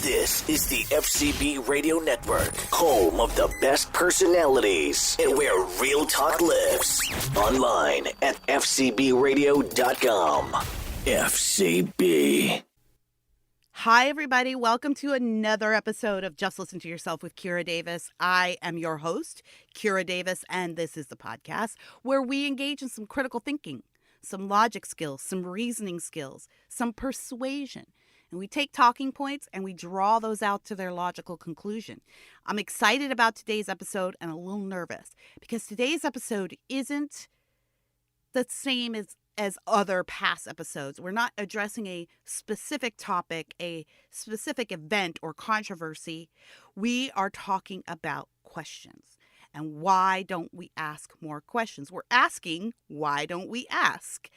This is the FCB Radio Network, home of the best personalities and where real talk lives. Online at fcbradio.com. FCB. Hi, everybody. Welcome to another episode of Just Listen to Yourself with Kira Davis. I am your host, Kira Davis, and this is the podcast where we engage in some critical thinking, some logic skills, some reasoning skills, some persuasion. And we take talking points and we draw those out to their logical conclusion. I'm excited about today's episode and a little nervous because today's episode isn't the same as other past episodes. We're not addressing a specific topic, a specific event or controversy. We are talking about questions. And why don't we ask more questions? We're asking, why don't we ask?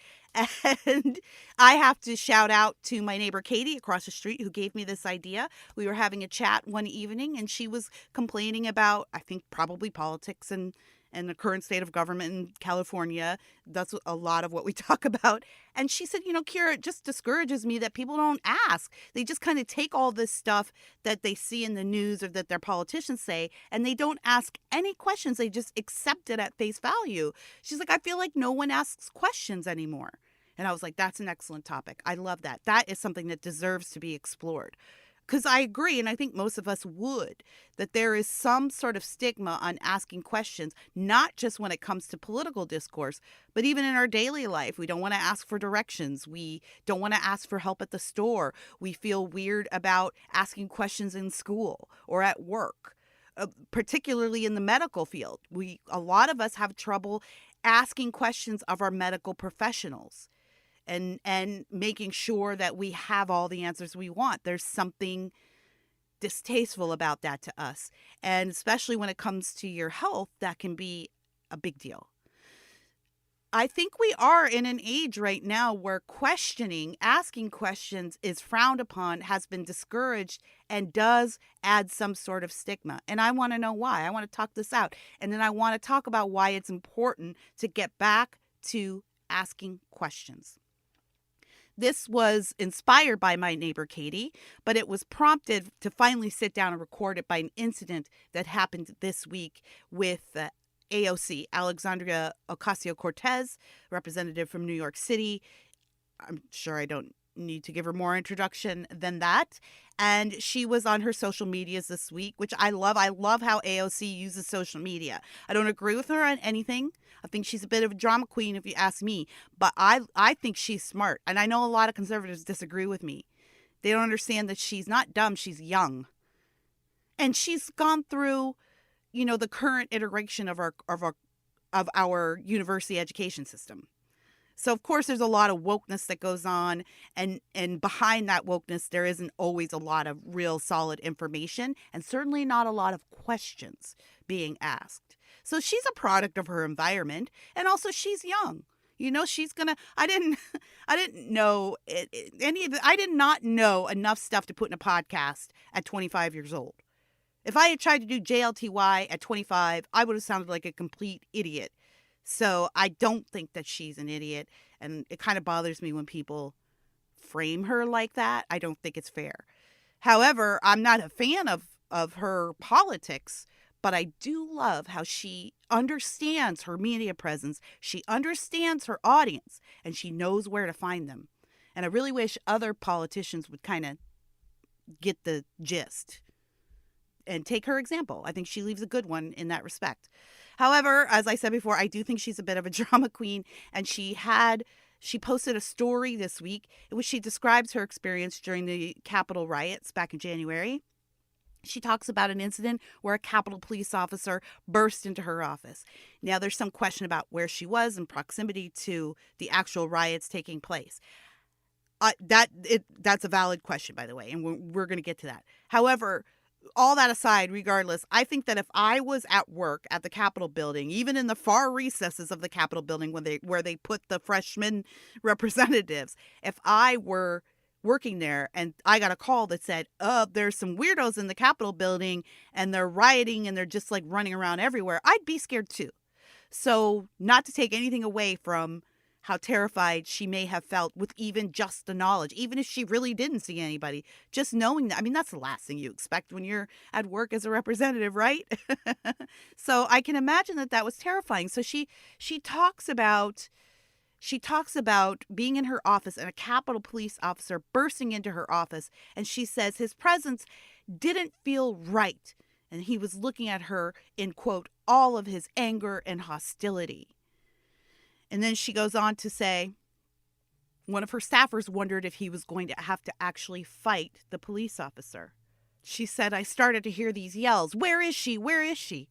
And I have to shout out to my neighbor Katie across the street who gave me this idea. We were having a chat one evening and she was complaining about, I think, probably politics and the current state of government in California. That's a lot of what we talk about. And she said, Kira, it just discourages me that people don't ask. They just kind of take all this stuff that they see in the news or that their politicians say, and they don't ask any questions. They just accept it at face value. She's like, I feel like no one asks questions anymore. And I was like, that's an excellent topic. I love that. That is something that deserves to be explored. Because I agree, and I think most of us would, that there is some sort of stigma on asking questions, not just when it comes to political discourse, but even in our daily life. We don't want to ask for directions. We don't want to ask for help at the store. We feel weird about asking questions in school or at work, particularly in the medical field. A lot of us have trouble asking questions of our medical professionals. And making sure that we have all the answers we want. There's something distasteful about that to us. And especially when it comes to your health, that can be a big deal. I think we are in an age right now where asking questions is frowned upon, has been discouraged, and does add some sort of stigma. And I want to know why. I want to talk this out. And then I want to talk about why it's important to get back to asking questions. This was inspired by my neighbor, Katie, but it was prompted to finally sit down and record it by an incident that happened this week with AOC, Alexandria Ocasio-Cortez, representative from New York City. I'm sure I don't need to give her more introduction than that. And she was on her social medias this week, which I love. I love how AOC uses social media. I don't agree with her on anything. I think she's a bit of a drama queen, if you ask me. But I think she's smart. And I know a lot of conservatives disagree with me. They don't understand that she's not dumb. She's young. And she's gone through, the current iteration of our university education system. So, of course, there's a lot of wokeness that goes on. And behind that wokeness, there isn't always a lot of real solid information. And certainly not a lot of questions being asked. So she's a product of her environment, and also she's young. She's gonna. I didn't know any of it. I did not know enough stuff to put in a podcast at 25 years old. If I had tried to do JLTY at 25, I would have sounded like a complete idiot. So I don't think that she's an idiot, and it kind of bothers me when people frame her like that. I don't think it's fair. However, I'm not a fan of her politics. But I do love how she understands her media presence. She understands her audience, and she knows where to find them. And I really wish other politicians would kind of get the gist and take her example. I think she leaves a good one in that respect. However, as I said before, I do think she's a bit of a drama queen, and she posted a story this week in which she describes her experience during the Capitol riots back in January. She talks about an incident where a Capitol police officer burst into her office. Now, there's some question about where she was in proximity to the actual riots taking place. That's a valid question, by the way, and we're going to get to that. However, all that aside, regardless, I think that if I was at work at the Capitol building, even in the far recesses of the Capitol building where they put the freshman representatives, if I were working there and I got a call that said, there's some weirdos in the Capitol building and they're rioting and they're just like running around everywhere, I'd be scared too. So not to take anything away from how terrified she may have felt with even just the knowledge, even if she really didn't see anybody, just knowing that. I mean, that's the last thing you expect when you're at work as a representative, right? So I can imagine that that was terrifying. So she talks about being in her office and a Capitol Police officer bursting into her office, and she says his presence didn't feel right, and he was looking at her in, quote, all of his anger and hostility. And then she goes on to say one of her staffers wondered if he was going to have to actually fight the police officer. She said, I started to hear these yells, where is she? Where is she?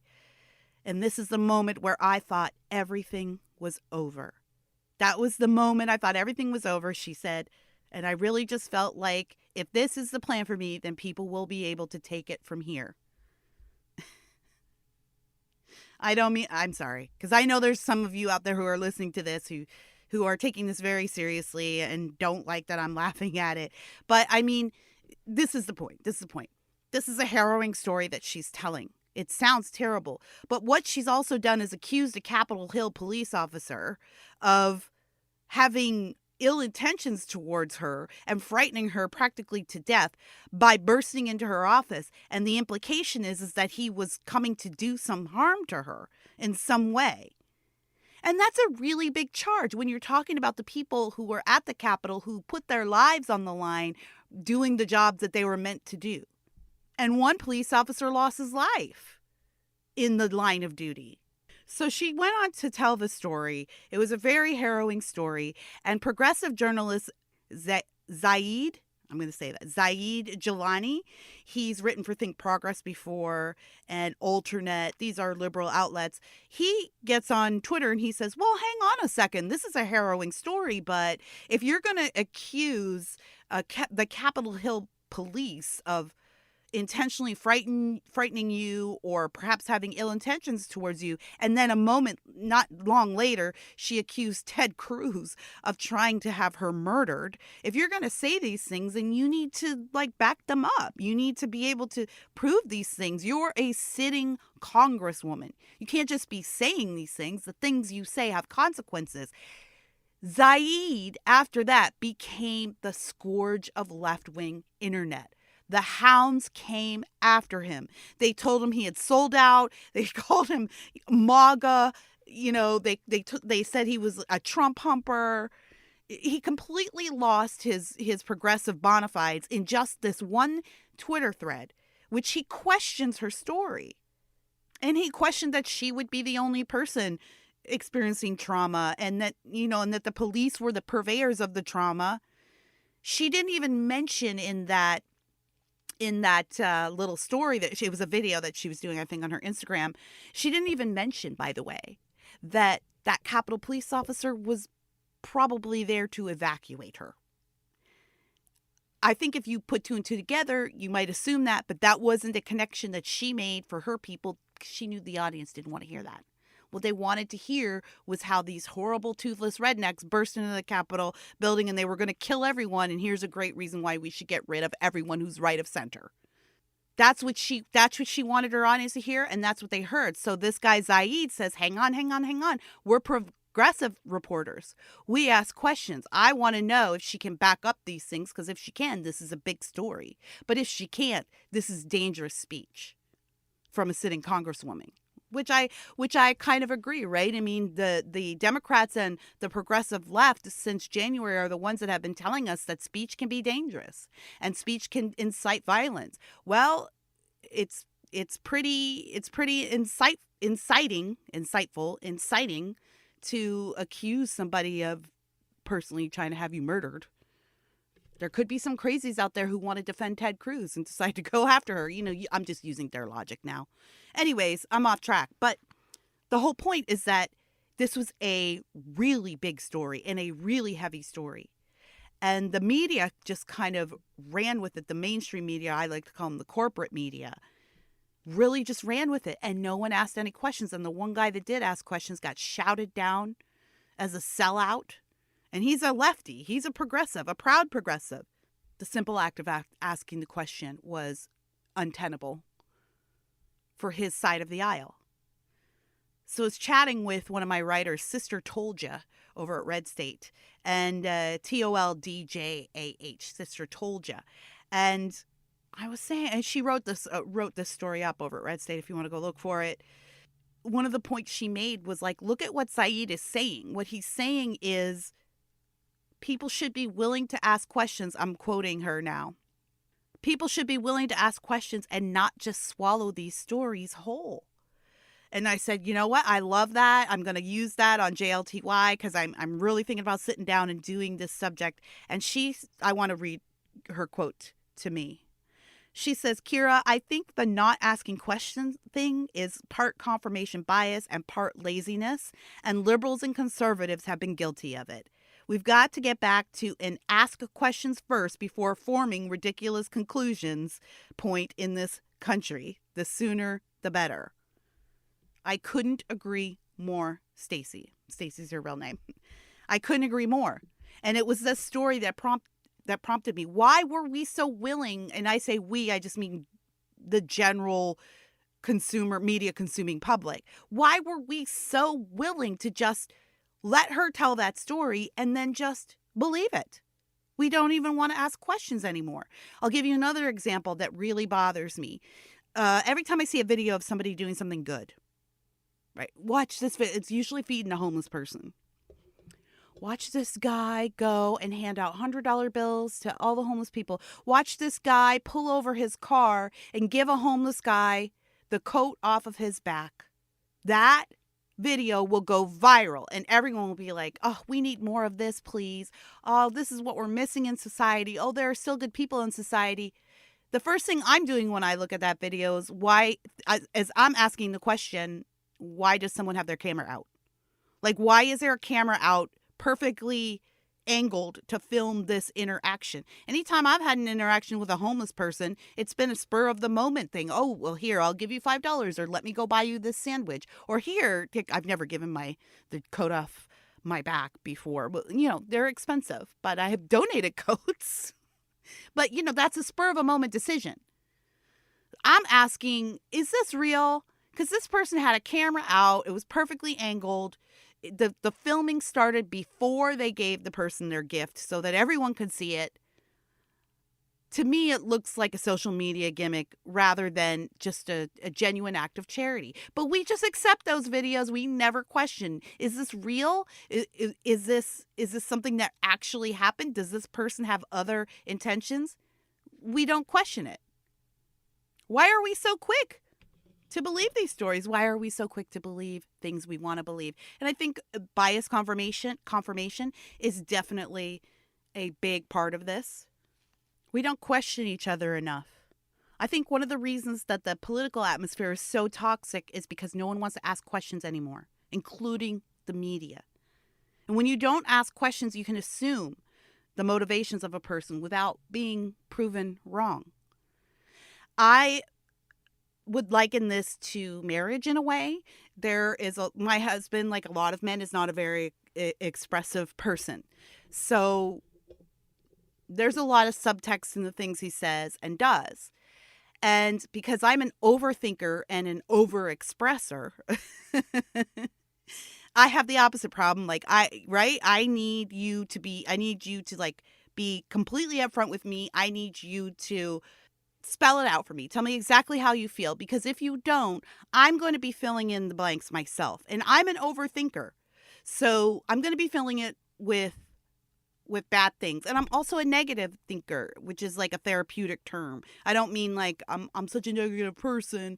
And this is the moment where I thought everything was over. That was the moment I thought everything was over, she said. And I really just felt like if this is the plan for me, then people will be able to take it from here. I'm sorry, because I know there's some of you out there who are listening to this who are taking this very seriously and don't like that I'm laughing at it. But I mean, this is the point. This is a harrowing story that she's telling. It sounds terrible. But what she's also done is accused a Capitol Hill police officer of having ill intentions towards her and frightening her practically to death by bursting into her office. And the implication is that he was coming to do some harm to her in some way. And that's a really big charge when you're talking about the people who were at the Capitol who put their lives on the line doing the jobs that they were meant to do. And one police officer lost his life in the line of duty. So she went on to tell the story. It was a very harrowing story. And progressive journalist Zaid JLTY, he's written for Think Progress before and Alternet. These are liberal outlets. He gets on Twitter and he says, well, hang on a second. This is a harrowing story, but if you're going to accuse the Capitol Hill police of intentionally frightening you or perhaps having ill intentions towards you, and then a moment not long later she accused Ted Cruz of trying to have her murdered. If you're going to say these things, then you need to back them up. You need to be able to prove these things. You're a sitting congresswoman. You can't just be saying these things. The things you say have consequences. Zaid, after that, became the scourge of left-wing internet. The hounds came after him. They told him he had sold out. They called him MAGA. You know, they said he was a Trump humper. He completely lost his progressive bona fides in just this one Twitter thread, which he questions her story. And he questioned that she would be the only person experiencing trauma and that the police were the purveyors of the trauma. She didn't even mention in that little story that it was a video that she was doing, I think, on her Instagram. She didn't even mention, by the way, that Capitol Police officer was probably there to evacuate her. I think if you put two and two together, you might assume that, but that wasn't a connection that she made for her people. She knew the audience didn't want to hear that. What they wanted to hear was how these horrible toothless rednecks burst into the Capitol building and they were going to kill everyone. And here's a great reason why we should get rid of everyone who's right of center. That's what she wanted her audience to hear. And that's what they heard. So this guy Zaid says, hang on. We're progressive reporters. We ask questions. I want to know if she can back up these things, because if she can, this is a big story. But if she can't, this is dangerous speech from a sitting congresswoman. Which I kind of agree, right? I mean, the Democrats and the progressive left since January are the ones that have been telling us that speech can be dangerous and speech can incite violence. Well, it's pretty inciting to accuse somebody of personally trying to have you murdered. There could be some crazies out there who want to defend Ted Cruz and decide to go after her. I'm just using their logic now. Anyways, I'm off track. But the whole point is that this was a really big story and a really heavy story. And the media just kind of ran with it. The mainstream media, I like to call them the corporate media, really just ran with it. And no one asked any questions. And the one guy that did ask questions got shouted down as a sellout. And he's a lefty. He's a progressive, a proud progressive. The simple act of asking the question was untenable for his side of the aisle. So I was chatting with one of my writers, Sister Toldja, over at Red State, and TOLDJAH, Sister Toldja. And I was saying, and she wrote this story up over at Red State if you want to go look for it. One of the points she made was like, look at what Saeed is saying. What he's saying is people should be willing to ask questions. I'm quoting her now. People should be willing to ask questions and not just swallow these stories whole. And I said, you know what? I love that. I'm going to use that on JLTY because I'm really thinking about sitting down and doing this subject. And I want to read her quote to me. She says, Kira, I think the not asking questions thing is part confirmation bias and part laziness, and liberals and conservatives have been guilty of it. We've got to get back to an ask questions first before forming ridiculous conclusions point in this country. The sooner, the better. I couldn't agree more, Stacy. Stacy's her real name. I couldn't agree more. And it was this story that prompted me. Why were we so willing? And I say we, I just mean the general consumer, media consuming public. Why were we so willing to just let her tell that story and then just believe it? We don't even want to ask questions anymore. I'll give you another example that really bothers me. Every time I see a video of somebody doing something good, right? Watch this video. It's usually feeding a homeless person. Watch this guy go and hand out $100 bills to all the homeless people. Watch this guy pull over his car and give a homeless guy the coat off of his back. That video will go viral and everyone will be like, oh, we need more of this, please. Oh, this is what we're missing in society. Oh, there are still good people in society. The first thing I'm doing when I look at that video is as I'm asking the question, why does someone have their camera out? Like, why is there a camera out perfectly angled to film this interaction? Anytime I've had an interaction with a homeless person, it's been a spur of the moment thing. Oh, well, here, I'll give you $5 or let me go buy you this sandwich. Or here, I've never given the coat off my back before. But, they're expensive, but I have donated coats. But, that's a spur of a moment decision. I'm asking, is this real? Because this person had a camera out. It was perfectly angled. The filming started before they gave the person their gift so that everyone could see it. To me, it looks like a social media gimmick rather than just a genuine act of charity. But we just accept those videos. We never question, is this real? Is this something that actually happened? Does this person have other intentions? We don't question it. Why are we so quick to believe these stories? Why are we so quick to believe things we want to believe? And I think bias confirmation is definitely a big part of this. We don't question each other enough. I think one of the reasons that the political atmosphere is so toxic is because no one wants to ask questions anymore, including the media. And when you don't ask questions, you can assume the motivations of a person without being proven wrong. I would liken this to marriage in a way. My husband, like a lot of men, is not a very expressive person. So there's a lot of subtext in the things he says and does. And because I'm an overthinker and an overexpresser, I have the opposite problem. Like I need you to like be completely upfront with me. I need you to spell it out for me. Tell me exactly how you feel, because if you don't, I'm going to be filling in the blanks myself. And I'm an overthinker. So I'm going to be filling it with bad things. And I'm also a negative thinker, which is like a therapeutic term. I don't mean like I'm such a negative person.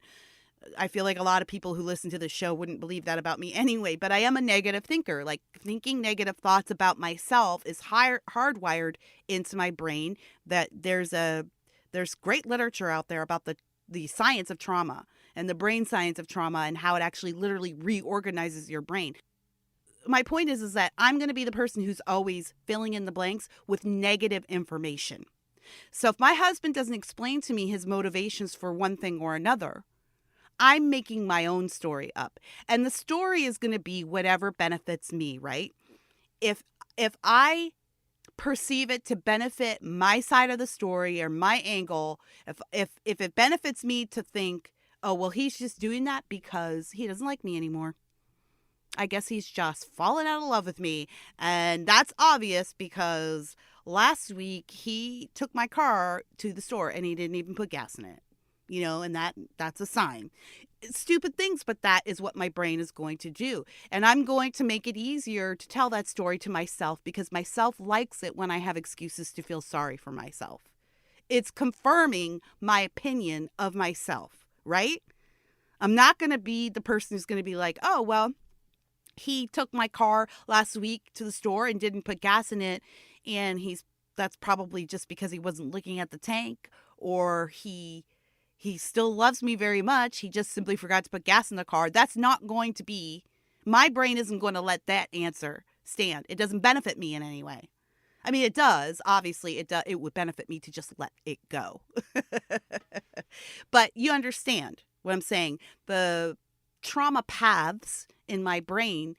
I feel like a lot of people who listen to the show wouldn't believe that about me anyway, but I am a negative thinker. Like, thinking negative thoughts about myself is hardwired into my brain. That there's great literature out there about the science of trauma and the brain science of trauma and how it actually literally reorganizes your brain. My point is that I'm going to be the person who's always filling in the blanks with negative information. So if my husband doesn't explain to me his motivations for one thing or another, I'm making my own story up. And the story is going to be whatever benefits me, right? If I perceive it to benefit my side of the story or my angle, if it benefits me to think, oh, well, he's just doing that because he doesn't like me anymore. I guess he's just fallen out of love with me. And that's obvious because last week he took my car to the store and he didn't even put gas in it. And that's a sign. It's stupid things, but that is what my brain is going to do. And I'm going to make it easier to tell that story to myself because myself likes it when I have excuses to feel sorry for myself. It's confirming my opinion of myself, right? I'm not going to be the person who's going to be like, oh, well, he took my car last week to the store and didn't put gas in it. And that's probably just because he wasn't looking at the tank, or he still loves me very much. He just simply forgot to put gas in the car. That's not going to be, my brain isn't going to let that answer stand. It doesn't benefit me in any way. I mean, it does. Obviously, it would benefit me to just let it go. But you understand what I'm saying. The trauma paths in my brain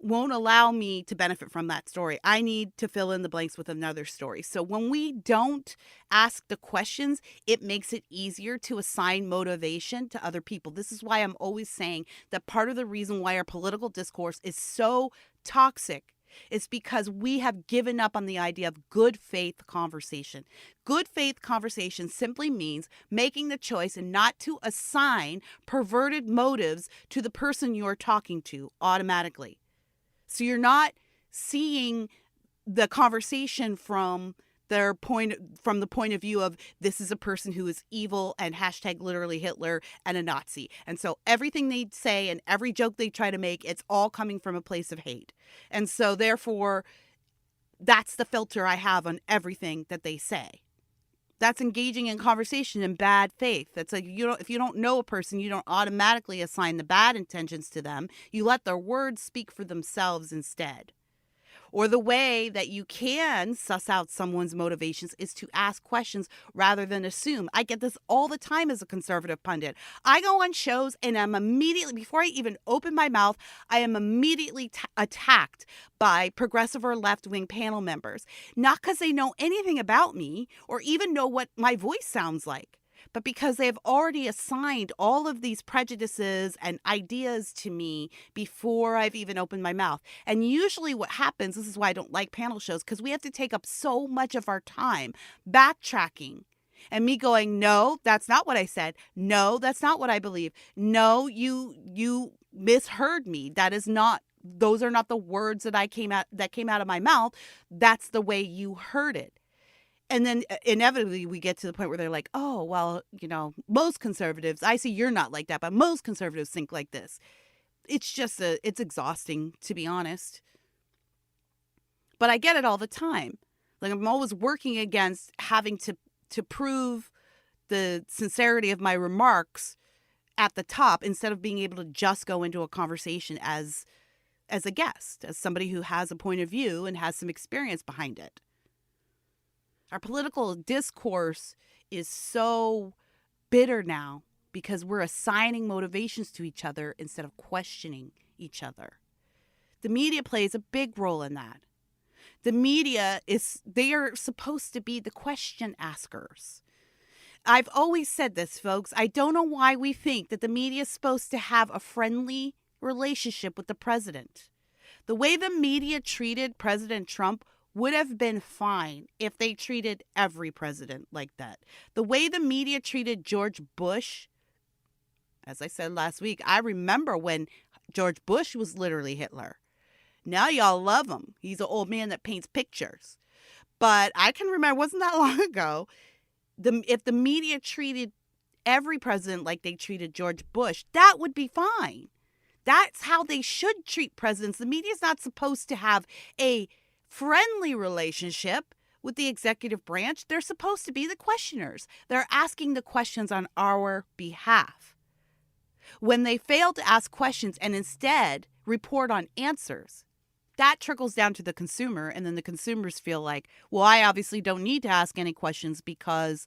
won't allow me to benefit from that story. I need to fill in the blanks with another story. So when we don't ask the questions, it makes it easier to assign motivation to other people. This is why I'm always saying that part of the reason why our political discourse is so toxic is because we have given up on the idea of good faith conversation. Good faith conversation simply means making the choice and not to assign perverted motives to the person you're talking to automatically. So you're not seeing the conversation from the point of view of this is a person who is evil and hashtag literally Hitler and a Nazi. And so everything they say and every joke they try to make, it's all coming from a place of hate. And so therefore, that's the filter I have on everything that they say. That's engaging in conversation in bad faith. That's like, if you don't know a person, you don't automatically assign the bad intentions to them. You let their words speak for themselves instead. Or the way that you can suss out someone's motivations is to ask questions rather than assume. I get this all the time as a conservative pundit. I go on shows and I'm immediately, before I even open my mouth, I am immediately attacked by progressive or left-wing panel members. Not because they know anything about me or even know what my voice sounds like, but because they have already assigned all of these prejudices and ideas to me before I've even opened my mouth. And usually what happens, this is why I don't like panel shows, because we have to take up so much of our time backtracking and me going, no, that's not what I said. No, that's not what I believe. No, you misheard me. Those are not the words that came out of my mouth. That's the way you heard it. And then inevitably we get to the point where they're like, oh, well, most conservatives, I see you're not like that, but most conservatives think like this. It's just, it's exhausting, to be honest. But I get it all the time. Like, I'm always working against having to prove the sincerity of my remarks at the top instead of being able to just go into a conversation as a guest, as somebody who has a point of view and has some experience behind it. Our political discourse is so bitter now because we're assigning motivations to each other instead of questioning each other. The media plays a big role in that. The media they are supposed to be the question askers. I've always said this, folks. I don't know why we think that the media is supposed to have a friendly relationship with the president. The way the media treated President Trump would have been fine if they treated every president like that. The way the media treated George Bush, as I said last week, I remember when George Bush was literally Hitler. Now y'all love him. He's an old man that paints pictures. But I can remember, it wasn't that long ago, if the media treated every president like they treated George Bush, that would be fine. That's how they should treat presidents. The media's not supposed to have a friendly relationship with the executive branch. They're supposed to be the questioners. They're asking the questions on our behalf. When they fail to ask questions and instead report on answers, that trickles down to the consumer, and then the consumers feel like, well, I obviously don't need to ask any questions because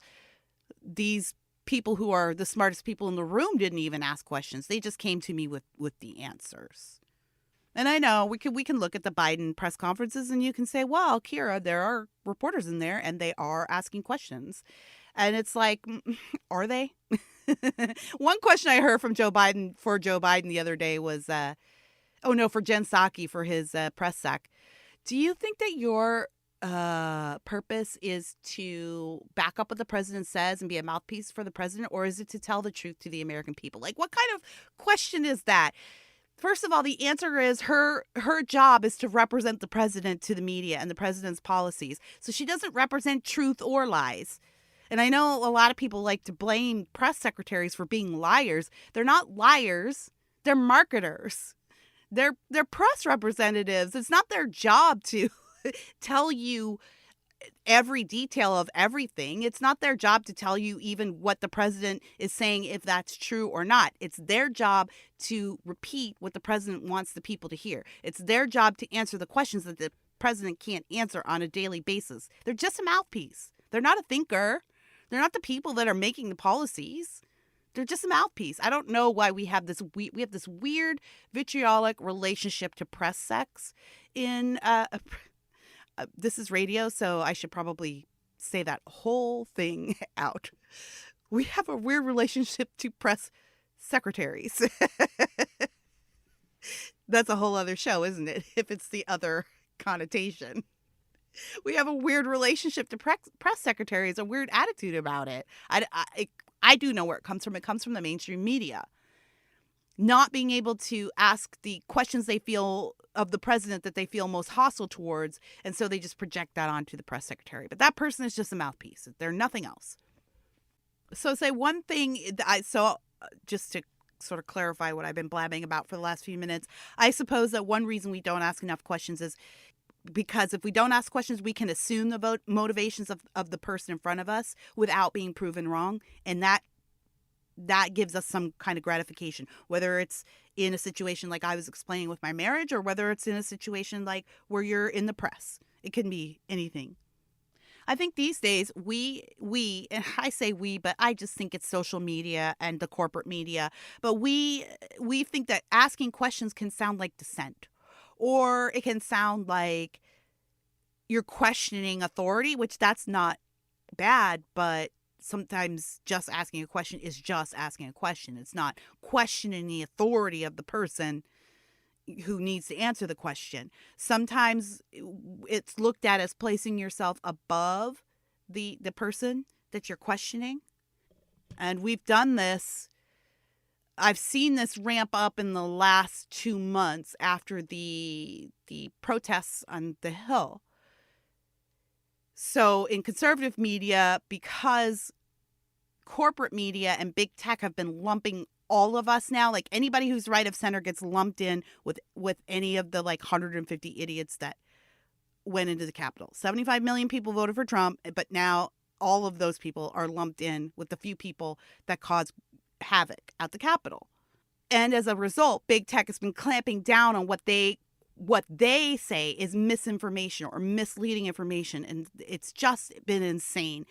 these people who are the smartest people in the room didn't even ask questions. They just came to me with the answers. And I know we can look at the Biden press conferences and you can say, well, Kira, there are reporters in there and they are asking questions. And it's like, are they? One question I heard from Joe Biden the other day was, Oh, no, for Jen Psaki for his press sec. Do you think that your purpose is to back up what the president says and be a mouthpiece for the president, or is it to tell the truth to the American people? Like, what kind of question is that? First of all, the answer is her job is to represent the president to the media and the president's policies. So she doesn't represent truth or lies. And I know a lot of people like to blame press secretaries for being liars. They're not liars. They're marketers. They're press representatives. It's not their job to tell you every detail of everything. It's not their job to tell you even what the president is saying, if that's true or not. It's their job to repeat what the president wants the people to hear. It's their job to answer the questions that the president can't answer on a daily basis. They're just a mouthpiece. They're not a thinker. They're not the people that are making the policies. They're just a mouthpiece. I don't know why we have this weird vitriolic relationship to press sex in this is radio, so I should probably say that whole thing out. We have a weird relationship to press secretaries. That's a whole other show, isn't it? If it's the other connotation. We have a weird relationship to press secretaries, a weird attitude about it. I do know where it comes from. It comes from the mainstream media. Not being able to ask the questions they feel of the president that they feel most hostile towards, and so they just project that onto the press secretary. But that person is just a mouthpiece. They're nothing else. So say one thing, just to sort of clarify what I've been blabbing about for the last few minutes, I suppose that one reason we don't ask enough questions is because if we don't ask questions, we can assume the motivations of the person in front of us without being proven wrong. And that gives us some kind of gratification, whether it's in a situation like I was explaining with my marriage, or whether it's in a situation like where you're in the press. It can be anything. I think these days we, and I say we, but I just think it's social media and the corporate media, but we think that asking questions can sound like dissent, or it can sound like you're questioning authority, which that's not bad, but sometimes just asking a question is just asking a question. It's not questioning the authority of the person who needs to answer the question. Sometimes it's looked at as placing yourself above the person that you're questioning. And we've done this. I've seen this ramp up in the last 2 months after the protests on the Hill. So in conservative media, because corporate media and big tech have been lumping all of us now, like anybody who's right of center gets lumped in with any of the like 150 idiots that went into the Capitol. 75 million people voted for Trump, but now all of those people are lumped in with the few people that caused havoc at the Capitol. And as a result, big tech has been clamping down on what they say is misinformation or misleading information. And it's just been insane.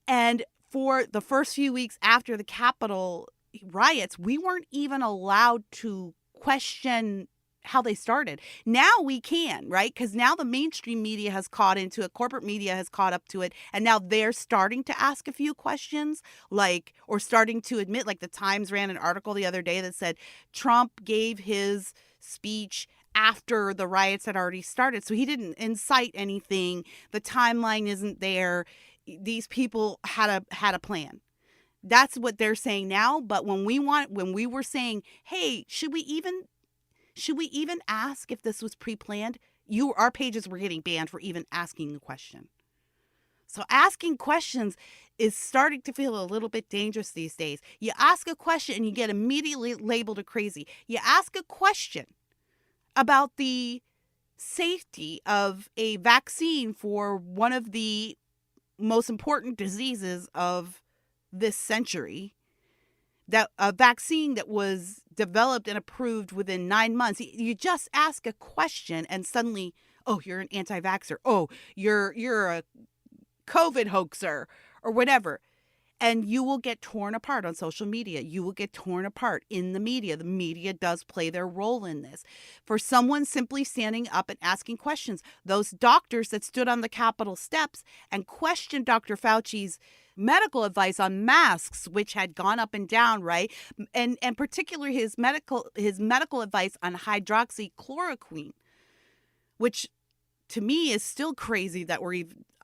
And for the first few weeks after the Capitol riots, we weren't even allowed to question how they started. Now we can, right? Because now the mainstream media has caught into it, corporate media has caught up to it, and now they're starting to ask a few questions, or starting to admit, like the Times ran an article the other day that said Trump gave his speech after the riots had already started, so he didn't incite anything. The timeline isn't there. These people had a plan. That's what they're saying now. But when we were saying, hey, should we even ask if this was pre-planned? Our pages were getting banned for even asking the question. So asking questions is starting to feel a little bit dangerous these days. You ask a question and you get immediately labeled a crazy. You ask a question about the safety of a vaccine for one of the most important diseases of this century, that a vaccine that was developed and approved within 9 months. You just ask a question and suddenly, oh, you're an anti-vaxxer. Oh, you're a COVID hoaxer or whatever. And you will get torn apart on social media. You will get torn apart in the media. The media does play their role in this. For someone simply standing up and asking questions, those doctors that stood on the Capitol steps and questioned Dr. Fauci's medical advice on masks, which had gone up and down, right? And particularly his medical advice on hydroxychloroquine, which to me is still crazy that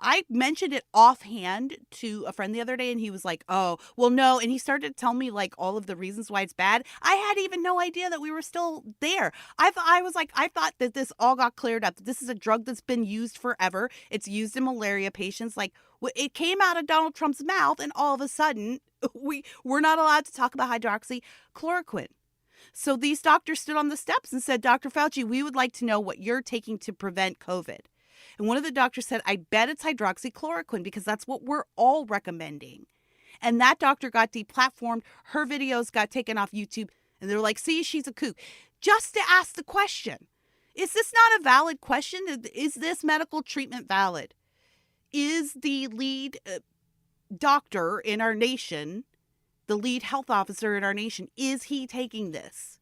I mentioned it offhand to a friend the other day and he was like, oh, well, no. And he started to tell me like all of the reasons why it's bad. I had even no idea that we were still there. I thought that this all got cleared up. This is a drug that's been used forever. It's used in malaria patients. Like it came out of Donald Trump's mouth and all of a sudden we're not allowed to talk about hydroxychloroquine. So these doctors stood on the steps and said, Dr. Fauci, we would like to know what you're taking to prevent COVID. And one of the doctors said, I bet it's hydroxychloroquine because that's what we're all recommending. And that doctor got deplatformed. Her videos got taken off YouTube. And they're like, see, she's a kook. Just to ask the question. Is this not a valid question? Is this medical treatment valid? Is the lead doctor in our nation, the lead health officer in our nation, is he taking this?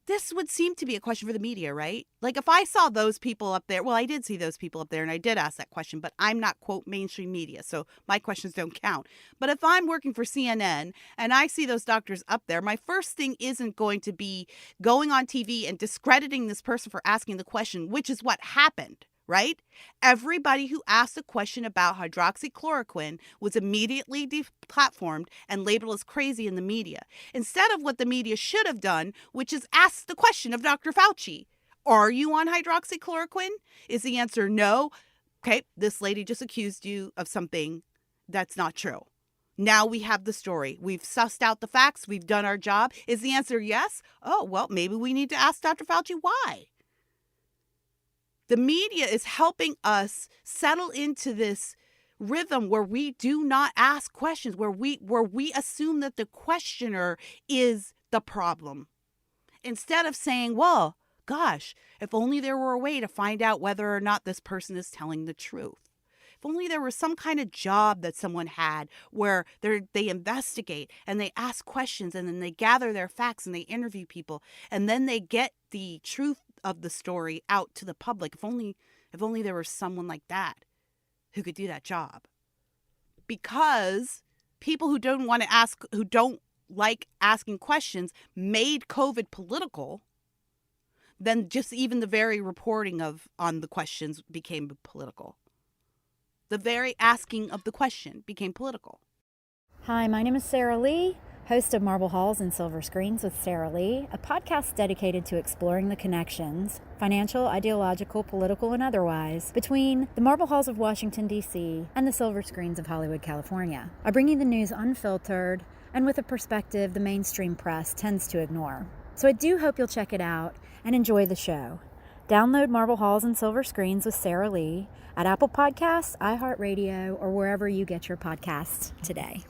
This would seem to be a question for the media, right? Like if I saw those people up there, well, I did see those people up there and I did ask that question, but I'm not, quote, mainstream media, so my questions don't count. But if I'm working for CNN and I see those doctors up there, my first thing isn't going to be going on TV and discrediting this person for asking the question, which is what happened. Right? Everybody who asked a question about hydroxychloroquine was immediately deplatformed and labeled as crazy in the media. Instead of what the media should have done, which is ask the question of Dr. Fauci. Are you on hydroxychloroquine? Is the answer no? Okay, this lady just accused you of something that's not true. Now we have the story. We've sussed out the facts. We've done our job. Is the answer yes? Oh, well, maybe we need to ask Dr. Fauci why. The media is helping us settle into this rhythm where we do not ask questions, where we assume that the questioner is the problem. Instead of saying, well, gosh, if only there were a way to find out whether or not this person is telling the truth. If only there was some kind of job that someone had where they investigate and they ask questions and then they gather their facts and they interview people and then they get the truth of the story out to the public. If only there was someone like that who could do that job. Because people who don't want to ask, who don't like asking questions, made COVID political, then just even the very reporting on the questions became political. The very asking of the question became political. Hi, my name is Sarah Lee, host of Marble Halls and Silver Screens with Sarah Lee, a podcast dedicated to exploring the connections, financial, ideological, political, and otherwise, between the Marble Halls of Washington, D.C. and the Silver Screens of Hollywood, California. I bring you the news unfiltered and with a perspective the mainstream press tends to ignore. So I do hope you'll check it out and enjoy the show. Download Marble Halls and Silver Screens with Sarah Lee at Apple Podcasts, iHeartRadio, or wherever you get your podcasts today.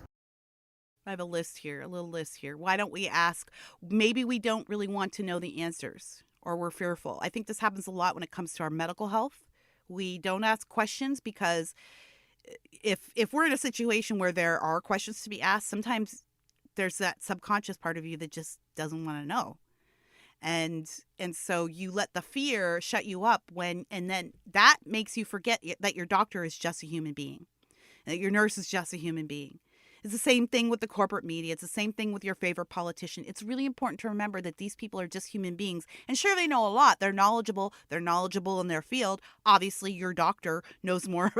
I have a little list here. Why don't we ask? Maybe we don't really want to know the answers or we're fearful. I think this happens a lot when it comes to our medical health. We don't ask questions because if we're in a situation where there are questions to be asked, sometimes there's that subconscious part of you that just doesn't want to know. And so you let the fear shut you up and then that makes you forget that your doctor is just a human being, that your nurse is just a human being. It's the same thing with the corporate media. It's the same thing with your favorite politician. It's really important to remember that these people are just human beings. And sure, they know a lot. They're knowledgeable. They're knowledgeable in their field. Obviously, your doctor knows more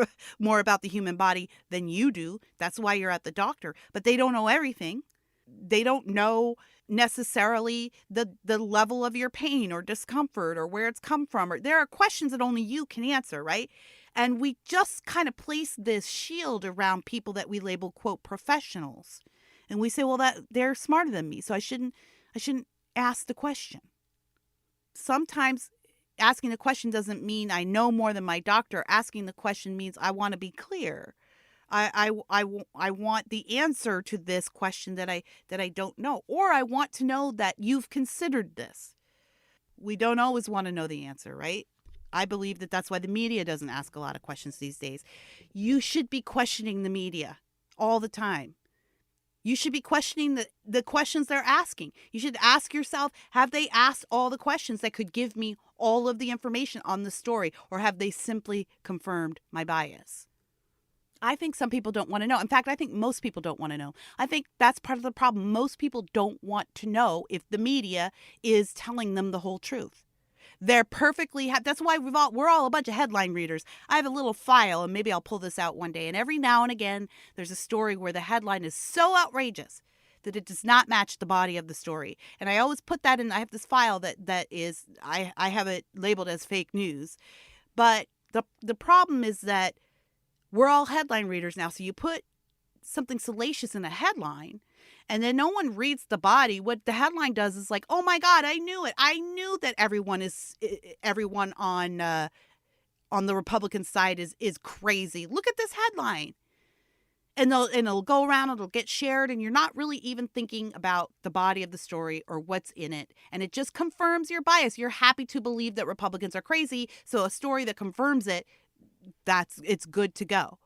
about the human body than you do. That's why you're at the doctor. But they don't know everything. They don't know necessarily the level of your pain or discomfort or where it's come from. Or there are questions that only you can answer, right? And we just kind of place this shield around people that we label, quote, professionals. And we say, well, that they're smarter than me, so I shouldn't ask the question. Sometimes asking the question doesn't mean I know more than my doctor. Asking the question means I want to be clear. I want the answer to this question that I don't know, or I want to know that you've considered this. We don't always want to know the answer, right? I believe that that's why the media doesn't ask a lot of questions these days. You should be questioning the media all the time. You should be questioning the questions they're asking. You should ask yourself, have they asked all the questions that could give me all of the information on the story, or have they simply confirmed my bias? I think some people don't want to know. In fact, I think most people don't want to know. I think that's part of the problem. Most people don't want to know if the media is telling them the whole truth. They're perfectly that's why we're all a bunch of headline readers. I have a little file, and maybe I'll pull this out one day, and every now and again there's a story where the headline is so outrageous that it does not match the body of the story. And I always put that in. I have this file that is I have it labeled as fake news. But the problem is that we're all headline readers now. So you put something salacious in a headline, and then no one reads the body. What the headline does is like, oh my God, I knew it. I knew that everyone on the Republican side is crazy. Look at this headline. And it'll go around, it'll get shared, and you're not really even thinking about the body of the story or what's in it. And it just confirms your bias. You're happy to believe that Republicans are crazy. So a story that confirms it, it's good to go.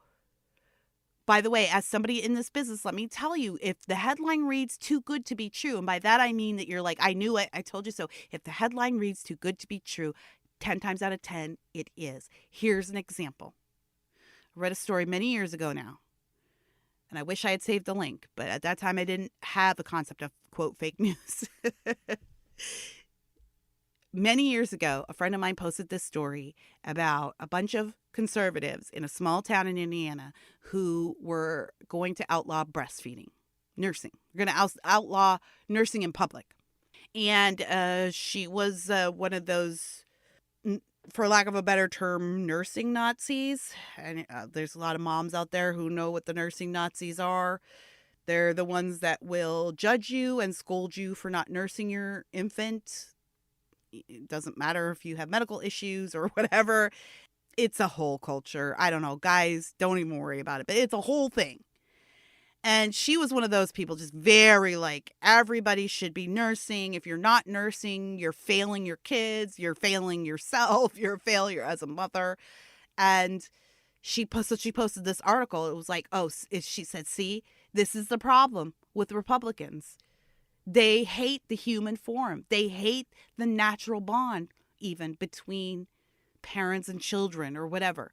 By the way, as somebody in this business, let me tell you, if the headline reads too good to be true, and by that I mean that you're like, I knew it, I told you so. If the headline reads too good to be true, 10 times out of 10, it is. Here's an example. I read a story many years ago now, and I wish I had saved the link, but at that time I didn't have the concept of, quote, fake news. Many years ago, a friend of mine posted this story about a bunch of conservatives in a small town in Indiana who were going to outlaw breastfeeding, nursing. We're going to outlaw nursing in public. And she was one of those, for lack of a better term, nursing Nazis. And there's a lot of moms out there who know what the nursing Nazis are. They're the ones that will judge you and scold you for not nursing your infant. It doesn't matter if you have medical issues or whatever. It's a whole culture. I don't know. Guys, don't even worry about it. But it's a whole thing. And she was one of those people, just very like, everybody should be nursing. If you're not nursing, you're failing your kids. You're failing yourself. You're a failure as a mother. And she posted this article. It was like, she said, see, this is the problem with Republicans. They hate the human form. They hate the natural bond even between parents and children or whatever.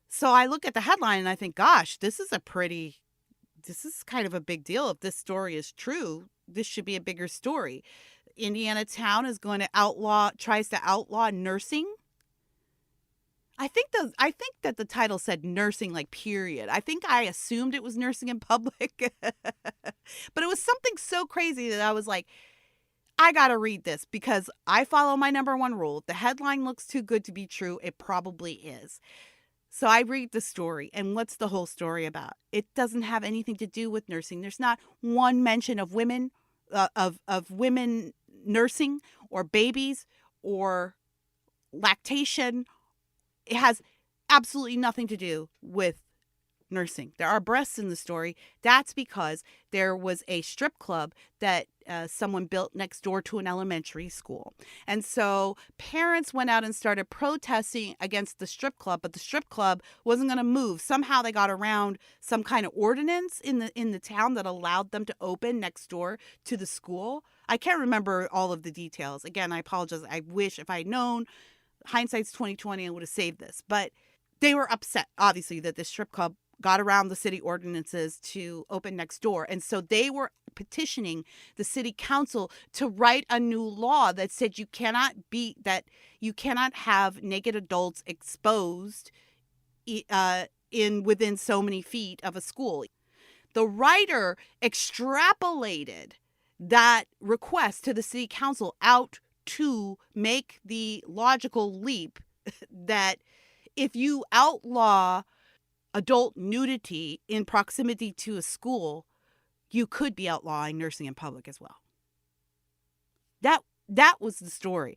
So I look at the headline and I think, gosh, this is kind of a big deal. If this story is true, this should be a bigger story. Indiana town is going to tries to outlaw nursing. I think that the title said nursing, like, period. I think I assumed it was nursing in public. But it was something so crazy that I was like, I got to read this because I follow my number one rule. If the headline looks too good to be true, it probably is. So I read the story, and what's the whole story about? It doesn't have anything to do with nursing. There's not one mention of women, of women nursing or babies or lactation. It has absolutely nothing to do with nursing. There are breasts in the story. That's because there was a strip club that someone built next door to an elementary school. And so parents went out and started protesting against the strip club, but the strip club wasn't going to move. Somehow they got around some kind of ordinance in the town that allowed them to open next door to the school. I can't remember all of the details. Again, I apologize. I wish if I had known, hindsight's 2020, I would have saved this. But they were upset, obviously, that this strip club got around the city ordinances to open next door. And so they were petitioning the city council to write a new law that said you cannot have naked adults exposed within so many feet of a school. The writer extrapolated that request to the city council out to make the logical leap that if you outlaw adult nudity in proximity to a school, you could be outlawing nursing in public as well. That was the story.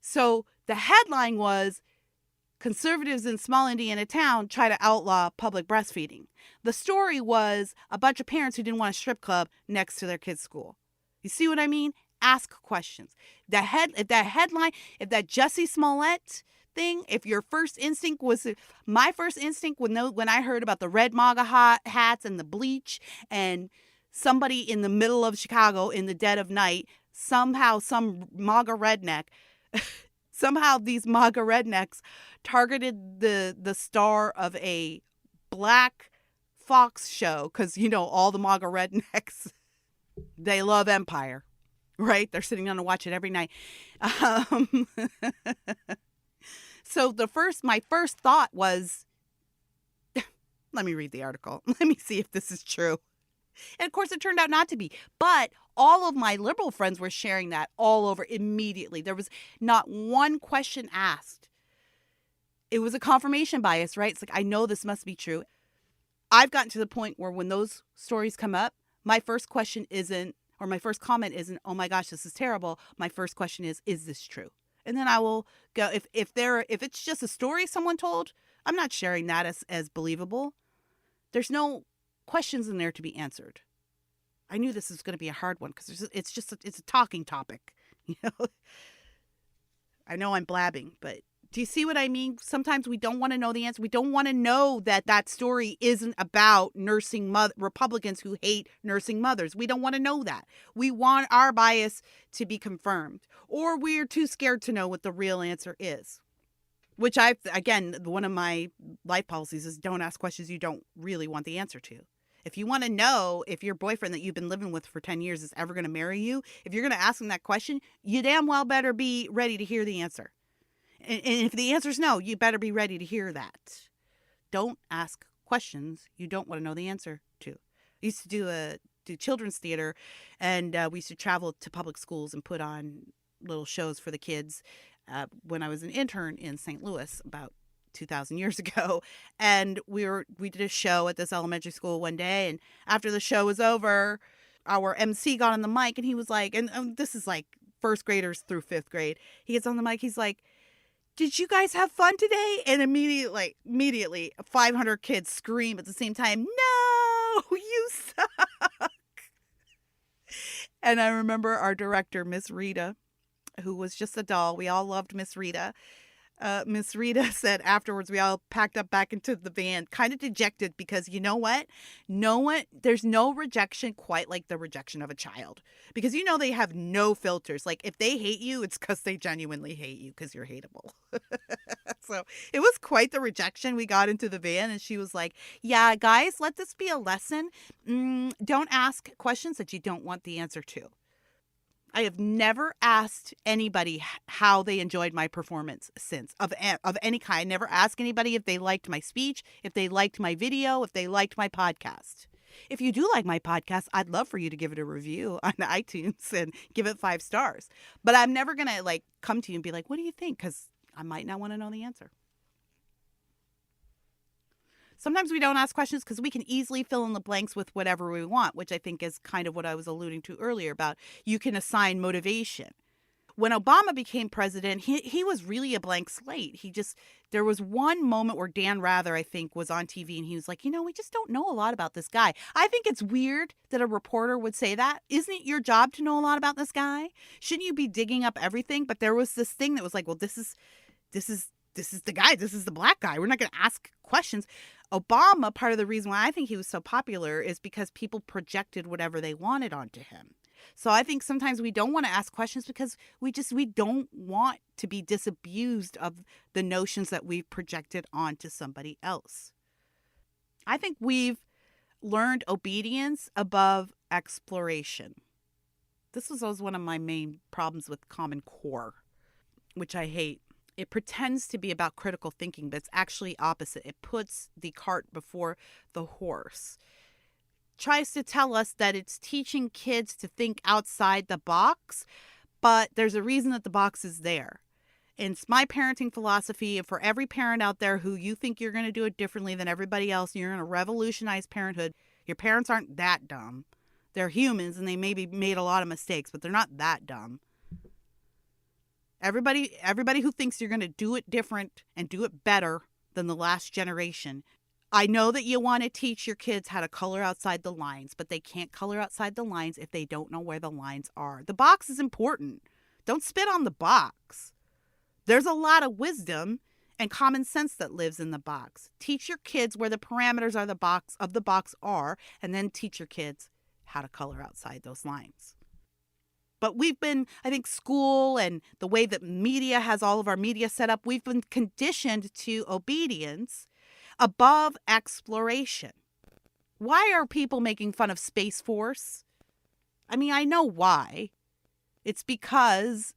So the headline was, conservatives in small Indiana town try to outlaw public breastfeeding. The story was a bunch of parents who didn't want a strip club next to their kids' school. You see what I mean? Ask questions. If that Jussie Smollett thing, if your first instinct was, my first instinct when I heard about the red MAGA hats and the bleach and somebody in the middle of Chicago in the dead of night, somehow some MAGA redneck, somehow these MAGA rednecks targeted the star of a black Fox show, because, all the MAGA rednecks, they love Empire, right? They're sitting down to watch it every night. So my first thought was, let me read the article. Let me see if this is true. And of course, it turned out not to be. But all of my liberal friends were sharing that all over immediately. There was not one question asked. It was a confirmation bias, right? It's like, I know this must be true. I've gotten to the point where when those stories come up, my first question isn't, or my first comment isn't, oh my gosh, this is terrible. My first question is this true? And then I will go, if it's just a story someone told, I'm not sharing that as believable. There's no questions in there to be answered. I knew this was going to be a hard one because it's a talking topic. I know I'm blabbing, but do you see what I mean? Sometimes we don't want to know the answer. We don't want to know that story isn't about Republicans who hate nursing mothers. We don't want to know that. We want our bias to be confirmed, or we're too scared to know what the real answer is. Which again, one of my life policies is don't ask questions you don't really want the answer to. If you want to know if your boyfriend that you've been living with for 10 years is ever going to marry you, if you're going to ask him that question, you damn well better be ready to hear the answer. And if the answer is no, you better be ready to hear that. Don't ask questions you don't want to know the answer to. I used to do children's theater, and we used to travel to public schools and put on little shows for the kids when I was an intern in St. Louis about 2,000 years ago. And we did a show at this elementary school one day, and after the show was over, our MC got on the mic and he was like, and this is like first graders through fifth grade, he gets on the mic, he's like, did you guys have fun today? And immediately 500 kids scream at the same time, no, you suck. And I remember our director, Miss Rita, who was just a doll. We all loved Miss Rita. Miss Rita said afterwards, we all packed up back into the van, kind of dejected, because you know what? There's no rejection quite like the rejection of a child, because they have no filters. Like, if they hate you, it's because they genuinely hate you, because you're hateable. So it was quite the rejection. We got into the van and she was like, yeah, guys, let this be a lesson. Don't ask questions that you don't want the answer to. I have never asked anybody how they enjoyed my performance since, of any kind. I never asked anybody if they liked my speech, if they liked my video, if they liked my podcast. If you do like my podcast, I'd love for you to give it a review on iTunes and give it 5 stars. But I'm never going to come to you and be like, what do you think? Because I might not want to know the answer. Sometimes we don't ask questions because we can easily fill in the blanks with whatever we want, which I think is kind of what I was alluding to earlier about you can assign motivation. When Obama became president, he was really a blank slate. There was one moment where Dan Rather, I think, was on TV and he was like, we just don't know a lot about this guy. I think it's weird that a reporter would say that. Isn't it your job to know a lot about this guy? Shouldn't you be digging up everything? But there was this thing that was like, well, this is the guy. This is the black guy. We're not going to ask questions. Obama, part of the reason why I think he was so popular is because people projected whatever they wanted onto him. So I think sometimes we don't want to ask questions because we don't want to be disabused of the notions that we've projected onto somebody else. I think we've learned obedience above exploration. This was always one of my main problems with Common Core, which I hate. It pretends to be about critical thinking, but it's actually opposite. It puts the cart before the horse. Tries to tell us that it's teaching kids to think outside the box, but there's a reason that the box is there. And it's my parenting philosophy, and for every parent out there who you think you're going to do it differently than everybody else, and you're going to revolutionize parenthood, your parents aren't that dumb. They're humans, and they maybe made a lot of mistakes, but they're not that dumb. Everybody who thinks you're going to do it different and do it better than the last generation. I know that you want to teach your kids how to color outside the lines, but they can't color outside the lines if they don't know where the lines are. The box is important. Don't spit on the box. There's a lot of wisdom and common sense that lives in the box. Teach your kids where the parameters of the box are, and then teach your kids how to color outside those lines. But we've been, I think, school and the way that media has all of our media set up, we've been conditioned to obedience above exploration. Why are people making fun of Space Force? I mean, I know why. It's because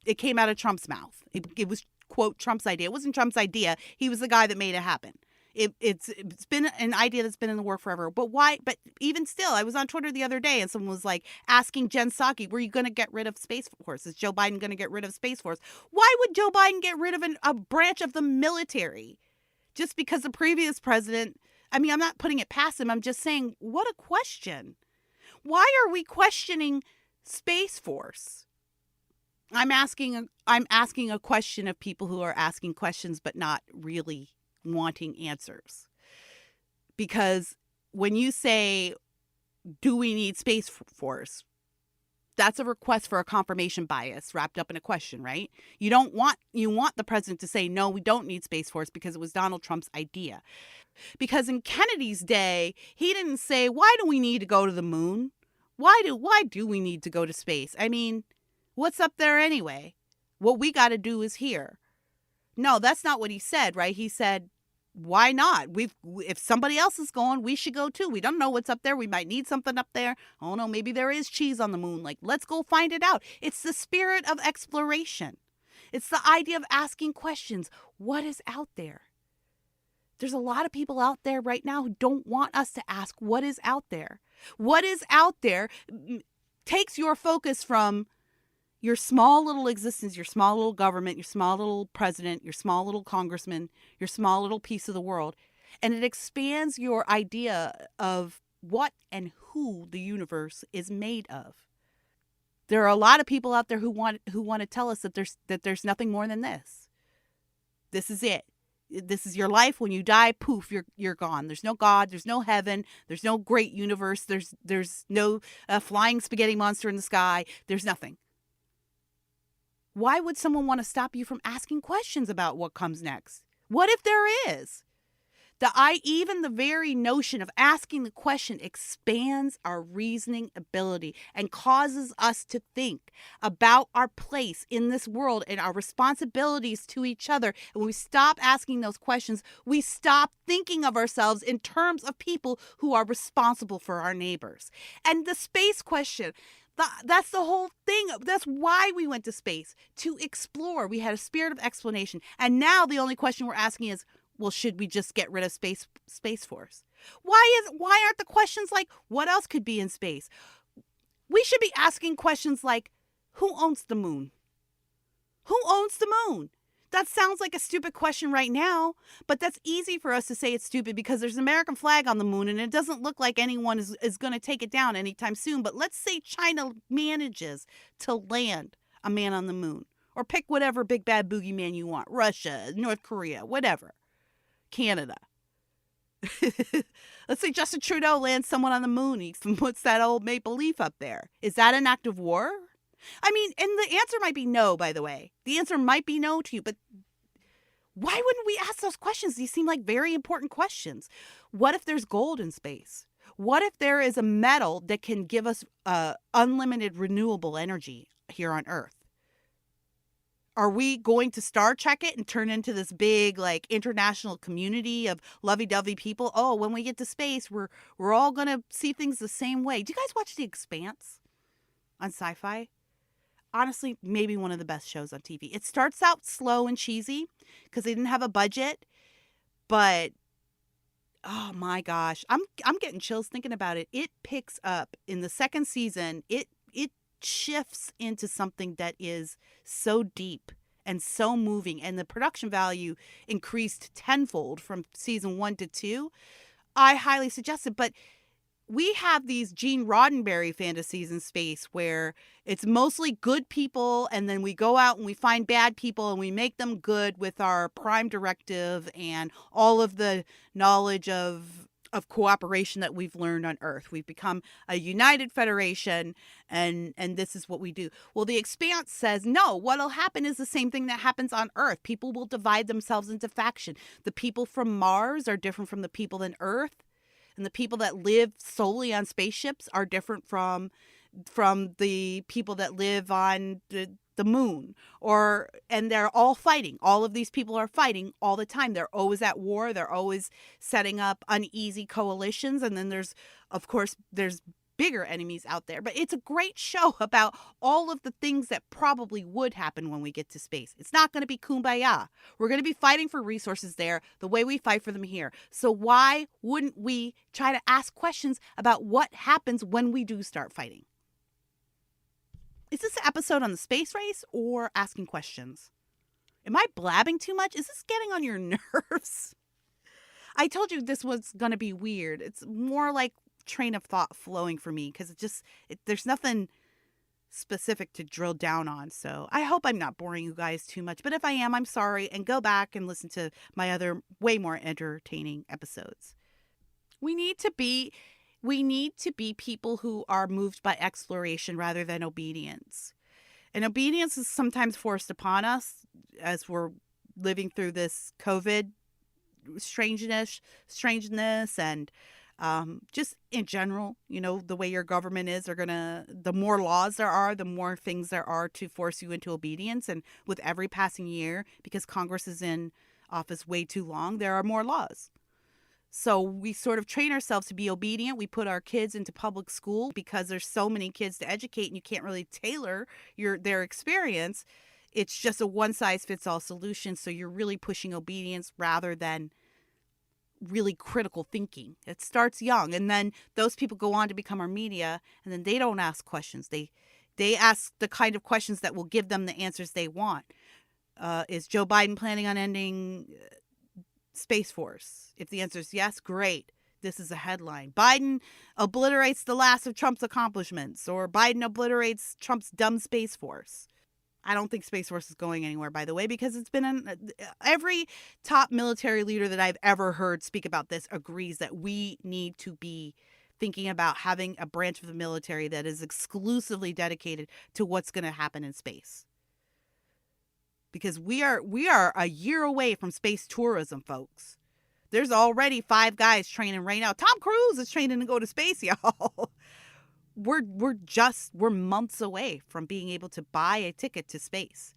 it came out of Trump's mouth. It was, quote, Trump's idea. It wasn't Trump's idea. He was the guy that made it happen. It's been an idea that's been in the work forever. But why? But even still, I was on Twitter the other day and someone was like asking Jen Psaki, were you going to get rid of Space Force? Is Joe Biden going to get rid of Space Force? Why would Joe Biden get rid of a branch of the military? Just because the previous president, I mean, I'm not putting it past him. I'm just saying, what a question. Why are we questioning Space Force? I'm asking a question of people who are asking questions but not really wanting answers. Because when you say, do we need Space Force? That's a request for a confirmation bias wrapped up in a question, right? You want the president to say, no, we don't need Space Force because it was Donald Trump's idea. Because in Kennedy's day, he didn't say, why do we need to go to the moon? Why do we need to go to space? I mean, what's up there anyway? What we got to do is here. No, that's not what he said, right? He said, why not? If somebody else is going, we should go too. We don't know what's up there. We might need something up there. Oh no, maybe there is cheese on the moon. Like, let's go find it out. It's the spirit of exploration. It's the idea of asking questions. What is out there? There's a lot of people out there right now who don't want us to ask what is out there. What is out there takes your focus from your small little existence, your small little government, your small little president, your small little congressman, your small little piece of the world, and it expands your idea of what and who the universe is made of. There are a lot of people out there who want to tell us that there's nothing more than this. This is it. This is your life. When you die, poof, you're gone. There's no God. There's no heaven. There's no great universe. There's no flying spaghetti monster in the sky. There's nothing. Why would someone want to stop you from asking questions about what comes next? What if there is? Even the very notion of asking the question expands our reasoning ability and causes us to think about our place in this world and our responsibilities to each other. And when we stop asking those questions, we stop thinking of ourselves in terms of people who are responsible for our neighbors. And the space question, that's the whole thing. That's why we went to space, to explore. We had a spirit of explanation. And now the only question we're asking is, well, should we just get rid of Space Force? Why aren't the questions like, what else could be in space? We should be asking questions like, who owns the moon? Who owns the moon? That sounds like a stupid question right now, but that's easy for us to say it's stupid because there's an American flag on the moon and it doesn't look like anyone is going to take it down anytime soon. But let's say China manages to land a man on the moon, or pick whatever big bad boogeyman you want, Russia, North Korea, whatever, Canada. Let's say Justin Trudeau lands someone on the moon. He puts that old maple leaf up there. Is that an act of war? I mean, and the answer might be no, by the way. The answer might be no to you, but why wouldn't we ask those questions? These seem like very important questions. What if there's gold in space? What if there is a metal that can give us unlimited renewable energy here on Earth? Are we going to Star Trek it and turn into this big, like, international community of lovey-dovey people? Oh, when we get to space, we're all going to see things the same way. Do you guys watch The Expanse on Sci-Fi? Honestly, maybe one of the best shows on TV. It starts out slow and cheesy because they didn't have a budget, but oh my gosh, I'm getting chills thinking about it. It picks up in the second season. It shifts into something that is so deep and so moving, and the production value increased tenfold from season 1 to 2. I highly suggest it, but we have these Gene Roddenberry fantasies in space where it's mostly good people, and then we go out and we find bad people and we make them good with our prime directive and all of the knowledge of cooperation that we've learned on Earth. We've become a united federation, and this is what we do. Well, The Expanse says, no, what'll happen is the same thing that happens on Earth. People will divide themselves into faction. The people from Mars are different from the people on Earth. And the people that live solely on spaceships are different from the people that live on the moon, and they're all fighting. All of these people are fighting all the time. They're always at war. They're always setting up uneasy coalitions. And then there's bigger enemies out there. But it's a great show about all of the things that probably would happen when we get to space. It's not going to be kumbaya. We're going to be fighting for resources there the way we fight for them here. So why wouldn't we try to ask questions about what happens when we do start fighting? Is this an episode on the space race or asking questions? Am I blabbing too much? Is this getting on your nerves? I told you this was going to be weird. It's more like train of thought flowing for me because there's nothing specific to drill down on. So I hope I'm not boring you guys too much. But if I am, I'm sorry. And go back and listen to my other way more entertaining episodes. We need to be people who are moved by exploration rather than obedience. And obedience is sometimes forced upon us as we're living through this COVID strangeness and just in general, the way your government is, the more laws there are, the more things there are to force you into obedience. And with every passing year, because Congress is in office way too long, there are more laws. So we sort of train ourselves to be obedient. We put our kids into public school because there's so many kids to educate and you can't really tailor their experience. It's just a one-size-fits-all solution. So you're really pushing obedience rather than really critical thinking. It starts young. And then those people go on to become our media, and then they don't ask questions. They ask the kind of questions that will give them the answers they want. Is Joe Biden planning on ending Space Force? If the answer is yes, great. This is a headline. Biden obliterates the last of Trump's accomplishments, or Biden obliterates Trump's dumb Space Force. I don't think Space Force is going anywhere, by the way, because it's been every top military leader that I've ever heard speak about this agrees that we need to be thinking about having a branch of the military that is exclusively dedicated to what's going to happen in space. Because we are a year away from space tourism, folks. There's already 5 guys training right now. Tom Cruise is training to go to space, y'all. We're months away from being able to buy a ticket to space.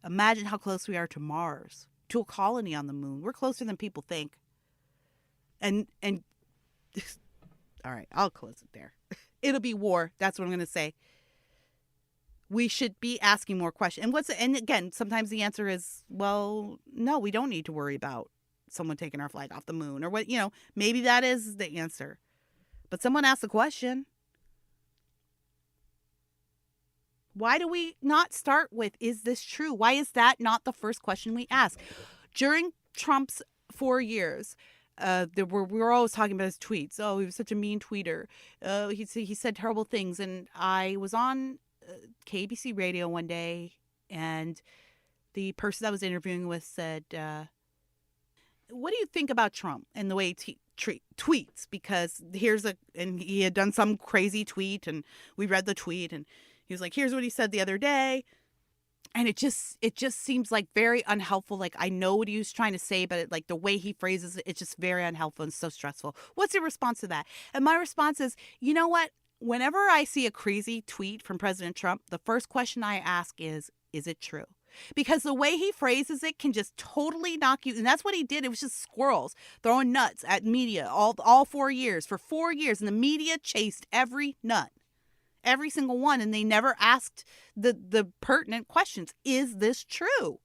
Imagine how close we are to Mars, to a colony on the moon. We're closer than people think. And all right, I'll close it there. It'll be war. That's what I'm going to say. We should be asking more questions. And again, sometimes the answer is, well, no, we don't need to worry about someone taking our flag off the moon or what, maybe that is the answer. But someone asked the question. Why do we not start with, is this true? Why is that not the first question we ask? During Trump's 4 years, we were always talking about his tweets. Oh, he was such a mean tweeter. He said terrible things. And I was on KBC radio one day, and the person I was interviewing with said, what do you think about Trump and the way he tweets? Because and he had done some crazy tweet, and we read the tweet, and he was like, here's what he said the other day. And it just seems like very unhelpful. Like, I know what he was trying to say, but the way he phrases it, it's just very unhelpful and so stressful. What's your response to that? And my response is, you know what? Whenever I see a crazy tweet from President Trump, the first question I ask is it true? Because the way he phrases it can just totally knock you. And that's what he did. It was just squirrels throwing nuts at media all 4 years. For 4 years. And the media chased every nut. Every single one. And they never asked the pertinent questions. Is this true?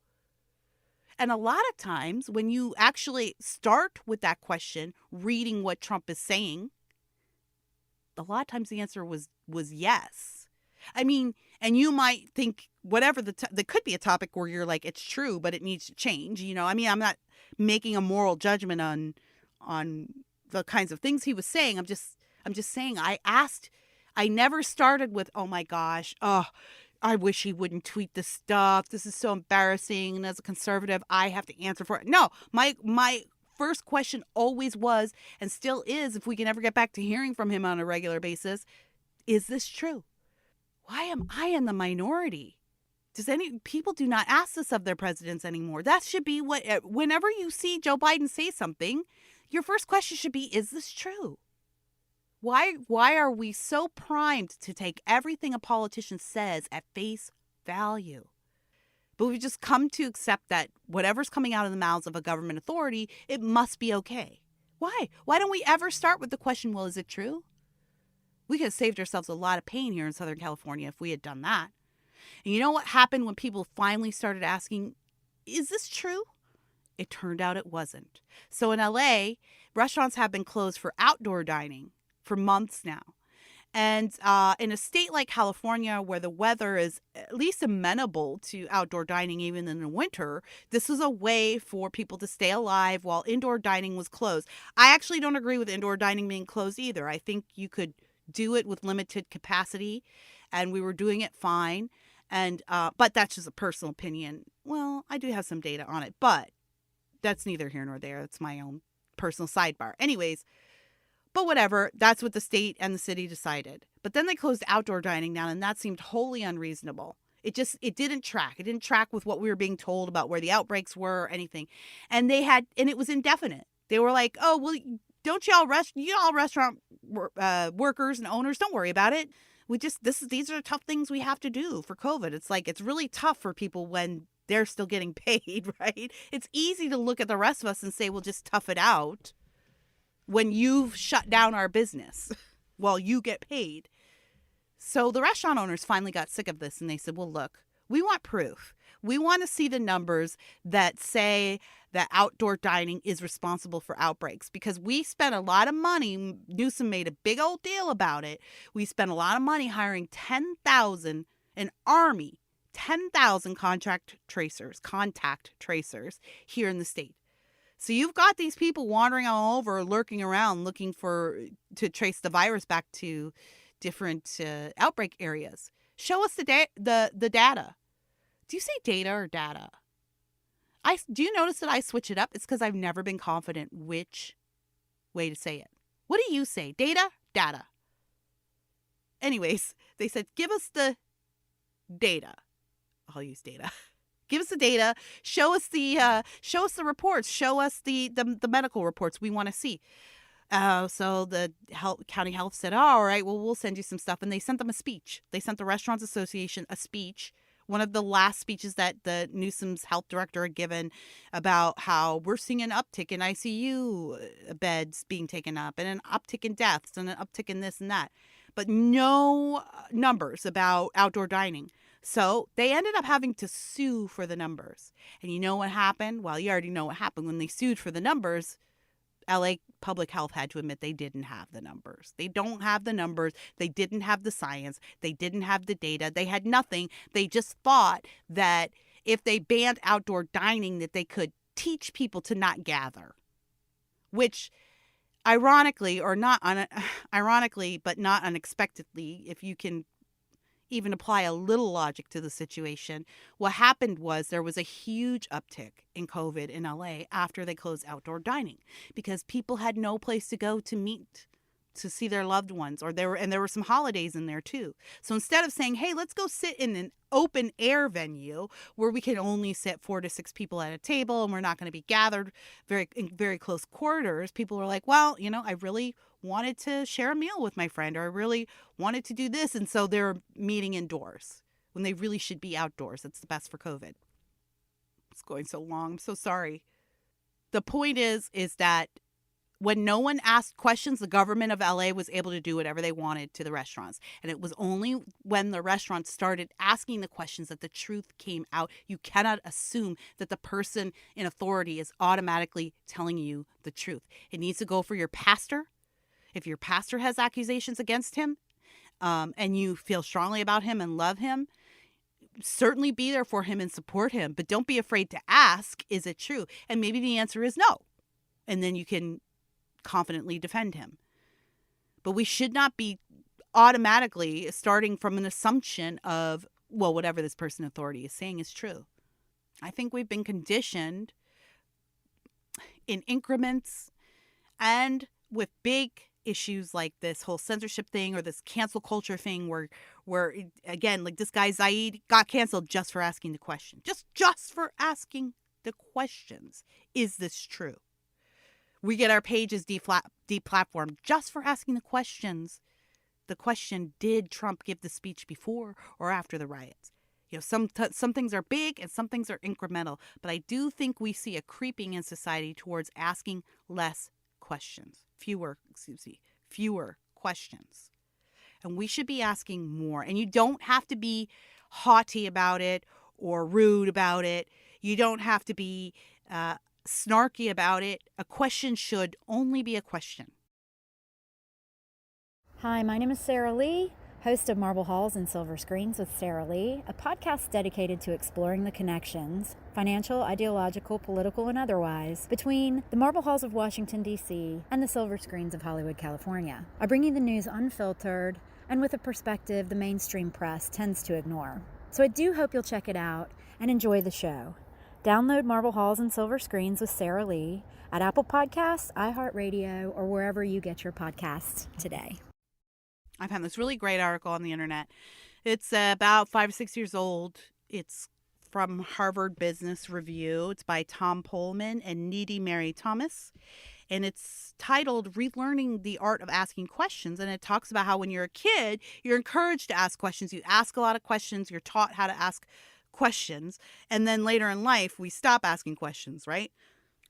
And a lot of times when you actually start with that question, reading what Trump is saying, a lot of times the answer was yes. I mean, and you might think whatever there could be a topic where you're like, it's true, but it needs to change. I mean, I'm not making a moral judgment on the kinds of things he was saying. I'm just saying I never started with, oh my gosh, I wish he wouldn't tweet this stuff. This is so embarrassing. And as a conservative, I have to answer for it. No, my first question always was, and still is, if we can ever get back to hearing from him on a regular basis, is this true? Why am I in the minority? People do not ask this of their presidents anymore. That should be whenever you see Joe Biden say something, your first question should be, is this true? Why are we so primed to take everything a politician says at face value? But we've just come to accept that whatever's coming out of the mouths of a government authority, it must be okay. Why? Why don't we ever start with the question, well, is it true? We could have saved ourselves a lot of pain here in Southern California if we had done that. And you know what happened when people finally started asking, is this true? It turned out it wasn't. So in LA, restaurants have been closed for outdoor dining for months now. And in a state like California, where the weather is at least amenable to outdoor dining even in the winter, this was a way for people to stay alive while indoor dining was closed. I actually don't agree with indoor dining being closed either. I think you could do it with limited capacity, and we were doing it fine. And but that's just a personal opinion. Well, I do have some data on it, but that's neither here nor there. It's my own personal sidebar. Anyways, but whatever, that's what the state and the city decided. But then they closed outdoor dining down, and that seemed wholly unreasonable. It didn't track. It didn't track with what we were being told about where the outbreaks were or anything. And it was indefinite. They were like, oh, well, don't y'all restaurant workers and owners, don't worry about it. These are tough things we have to do for COVID. It's like, it's really tough for people when they're still getting paid, right? It's easy to look at the rest of us and say, well, just tough it out when you've shut down our business while you get paid. So the restaurant owners finally got sick of this, and they said, well, look, we want proof. We want to see the numbers that say that outdoor dining is responsible for outbreaks, because we spent a lot of money. Newsom made a big old deal about it. We spent a lot of money hiring 10,000 contact tracers here in the state. So you've got these people wandering all over, lurking around, looking to trace the virus back to different outbreak areas. Show us the data. Do you say data or data? Do you notice that I switch it up? It's because I've never been confident which way to say it. What do you say? Data? Data. Anyways, they said, give us the data. I'll use data. Give us the data. Show us the reports. Show us the medical reports we want to see. So the county health said, oh, all right, well, we'll send you some stuff. And they sent them a speech. They sent the Restaurants Association a speech, one of the last speeches that the Newsom's health director had given about how we're seeing an uptick in ICU beds being taken up and an uptick in deaths and an uptick in this and that, but no numbers about outdoor dining. So they ended up having to sue for the numbers. And you know what happened? Well, you already know what happened. When they sued for the numbers, LA Public Health had to admit they didn't have the numbers. They don't have the numbers. They didn't have the science. They didn't have the data. They had nothing. They just thought that if they banned outdoor dining, that they could teach people to not gather, which ironically, but not unexpectedly, if you can even apply a little logic to the situation, what happened was there was a huge uptick in COVID in LA after they closed outdoor dining, because people had no place to go to meet, to see their loved ones, there were some holidays in there too. So instead of saying, hey, let's go sit in an open air venue where we can only sit 4 to 6 people at a table and we're not going to be gathered in very close quarters, people were like, well, I really wanted to share a meal with my friend, or I really wanted to do this. And so they're meeting indoors when they really should be outdoors. It's the best for COVID. It's going so long. I'm so sorry. The point is that when no one asked questions, the government of LA was able to do whatever they wanted to the restaurants. And it was only when the restaurants started asking the questions that the truth came out. You cannot assume that the person in authority is automatically telling you the truth. It needs to go for your pastor. If your pastor has accusations against him, and you feel strongly about him and love him, certainly be there for him and support him. But don't be afraid to ask, is it true? And maybe the answer is no. And then you can confidently defend him. But we should not be automatically starting from an assumption of, well, whatever this person in authority is saying is true. I think we've been conditioned in increments and with big issues like this whole censorship thing or this cancel culture thing where again, like this guy Zaid got canceled just for asking the question. Just for asking the questions. Is this true? We get our pages deplatformed just for asking the questions. The question, did Trump give the speech before or after the riots? Some things are big and some things are incremental, but I do think we see a creeping in society towards asking less questions, fewer questions. And we should be asking more. And you don't have to be haughty about it or rude about it. You don't have to be snarky about it. A question should only be a question. Hi, my name is Sarah Lee, host of Marble Halls and Silver Screens with Sarah Lee, a podcast dedicated to exploring the connections, financial, ideological, political, and otherwise, between the Marble Halls of Washington, D.C. and the Silver Screens of Hollywood, California. I bring you the news unfiltered and with a perspective the mainstream press tends to ignore. So I do hope you'll check it out and enjoy the show. Download Marble Halls and Silver Screens with Sarah Lee at Apple Podcasts, iHeartRadio, or wherever you get your podcasts today. I found this really great article on the internet. It's about 5 or 6 years old. It's from Harvard Business Review. It's by Tom Pullman and Needy Mary Thomas. And it's titled Relearning the Art of Asking Questions. And it talks about how when you're a kid, you're encouraged to ask questions. You ask a lot of questions. You're taught how to ask questions. And then later in life, we stop asking questions, right?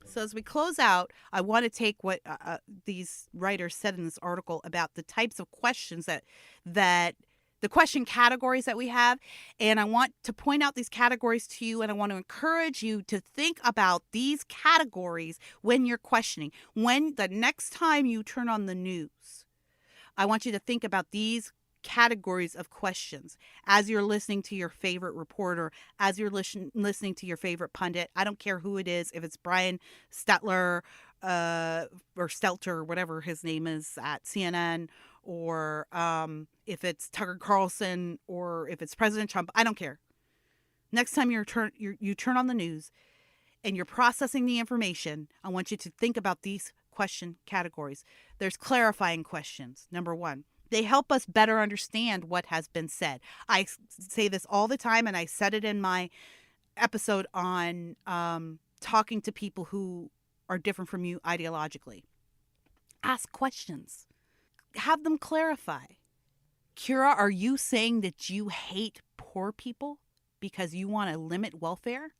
So as we close out, I want to take what these writers said in this article about the types of questions that the question categories that we have. And I want to point out these categories to you, and I want to encourage you to think about these categories when you're questioning. When the next time you turn on the news, I want you to think about these categories of questions as you're listening to your favorite reporter, as you're listening to your favorite pundit. I don't care who it is, if it's Brian Stelter or Stelter, whatever his name is at CNN, or if it's Tucker Carlson, or if it's President Trump. I don't care. Next time you turn on the news and you're processing the information, I want you to think about these question categories. There's clarifying questions. Number one. They help us better understand what has been said. I say this all the time, and I said it in my episode on talking to people who are different from you ideologically. Ask questions. Have them clarify. Kira, are you saying that you hate poor people because you want to limit welfare?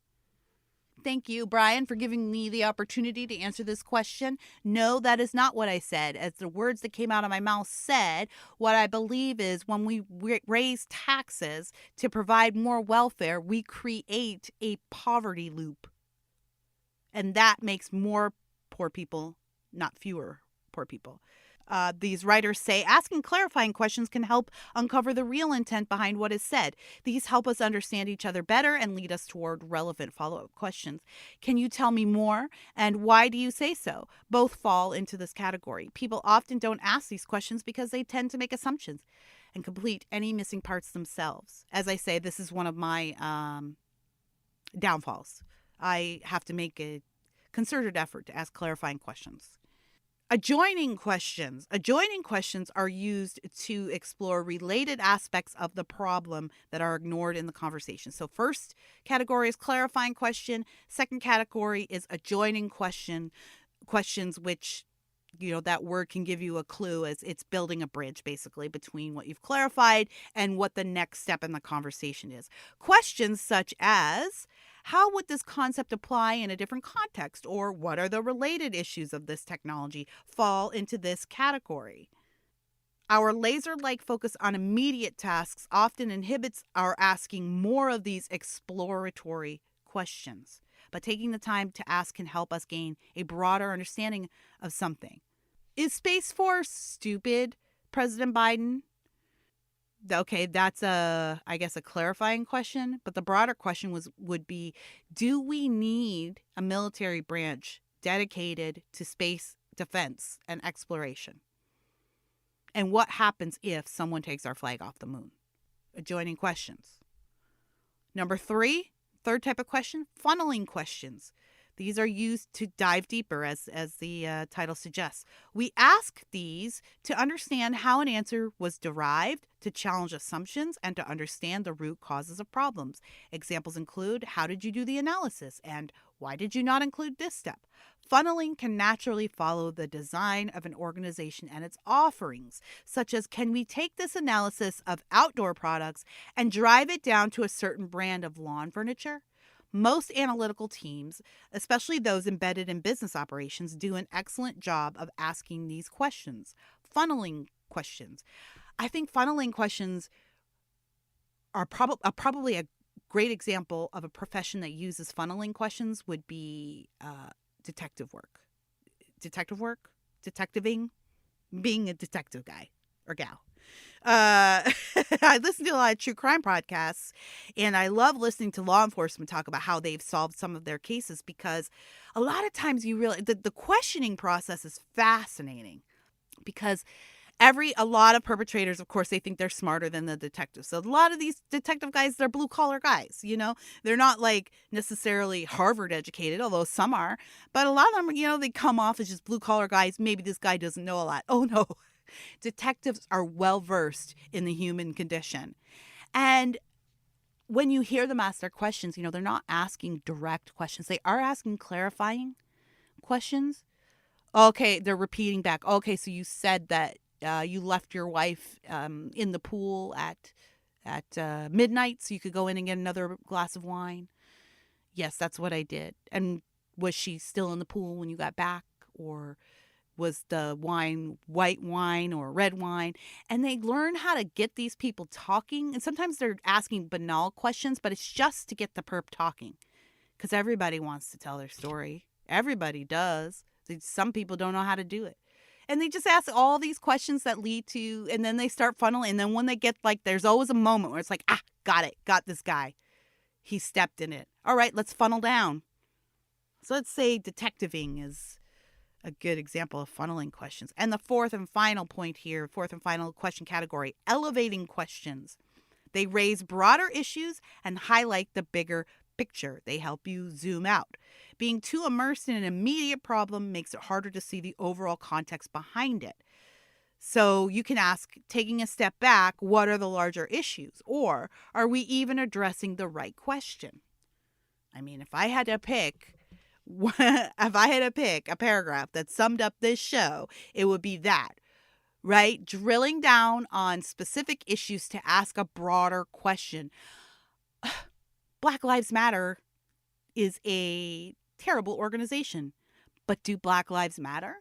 Thank you, Brian, for giving me the opportunity to answer this question. No, that is not what I said. As the words that came out of my mouth said, what I believe is when we raise taxes to provide more welfare, we create a poverty loop. And that makes more poor people, not fewer poor people. These writers say asking clarifying questions can help uncover the real intent behind what is said. These help us understand each other better and lead us toward relevant follow-up questions. Can you tell me more? And why do you say so? Both fall into this category. People often don't ask these questions because they tend to make assumptions and complete any missing parts themselves. As I say, this is one of my downfalls. I have to make a concerted effort to ask clarifying questions. Adjoining questions. Adjoining questions are used to explore related aspects of the problem that are ignored in the conversation. So first category is clarifying question. Second category is adjoining questions, which, that word can give you a clue as it's building a bridge basically between what you've clarified and what the next step in the conversation is. Questions such as, how would this concept apply in a different context? Or what are the related issues of this technology fall into this category? Our laser-like focus on immediate tasks often inhibits our asking more of these exploratory questions. But taking the time to ask can help us gain a broader understanding of something. Is Space Force stupid, President Biden? Okay, that's a clarifying question, but the broader question would be, do we need a military branch dedicated to space defense and exploration? And what happens if someone takes our flag off the moon? Adjoining questions. Number 3, third type of question, funneling questions. These are used to dive deeper, as the title suggests. We ask these to understand how an answer was derived, to challenge assumptions, and to understand the root causes of problems. Examples include, how did you do the analysis? And why did you not include this step? Funneling can naturally follow the design of an organization and its offerings, such as, can we take this analysis of outdoor products and drive it down to a certain brand of lawn furniture? Most analytical teams, especially those embedded in business operations, do an excellent job of asking these questions, funneling questions. I think funneling questions are probably a great example of a profession that uses funneling questions would be detective work. Detectiving, being a detective guy or gal. I listen to a lot of true crime podcasts, and I love listening to law enforcement talk about how they've solved some of their cases, because a lot of times you realize the questioning process is fascinating, because a lot of perpetrators, of course, they think they're smarter than the detectives. So a lot of these detective guys, they're blue collar guys, they're not like necessarily Harvard educated, although some are, but a lot of them, they come off as just blue collar guys. Maybe this guy doesn't know a lot. Oh no. Detectives are well versed in the human condition. And when you hear them ask their questions, they're not asking direct questions. They are asking clarifying questions. Okay, they're repeating back. Okay, so you said that you left your wife in the pool at midnight so you could go in and get another glass of wine. Yes, that's what I did. And was she still in the pool when you got back? Or was the wine white wine or red wine? And they learn how to get these people talking. And sometimes they're asking banal questions, but it's just to get the perp talking, because everybody wants to tell their story. Everybody does. Some people don't know how to do it. And they just ask all these questions that lead to, and then they start funneling. And then when they get there's always a moment where it's like, got it. Got this guy. He stepped in it. All right, let's funnel down. So let's say detectiving is a good example of funneling questions. And the fourth and final question category, elevating questions. They raise broader issues and highlight the bigger picture. They help you zoom out. Being too immersed in an immediate problem makes it harder to see the overall context behind it. So you can ask, taking a step back, what are the larger issues? Or are we even addressing the right question? I mean, if I had to pick a paragraph that summed up this show, it would be that, right? Drilling down on specific issues to ask a broader question. Black Lives Matter is a terrible organization, but do Black Lives matter?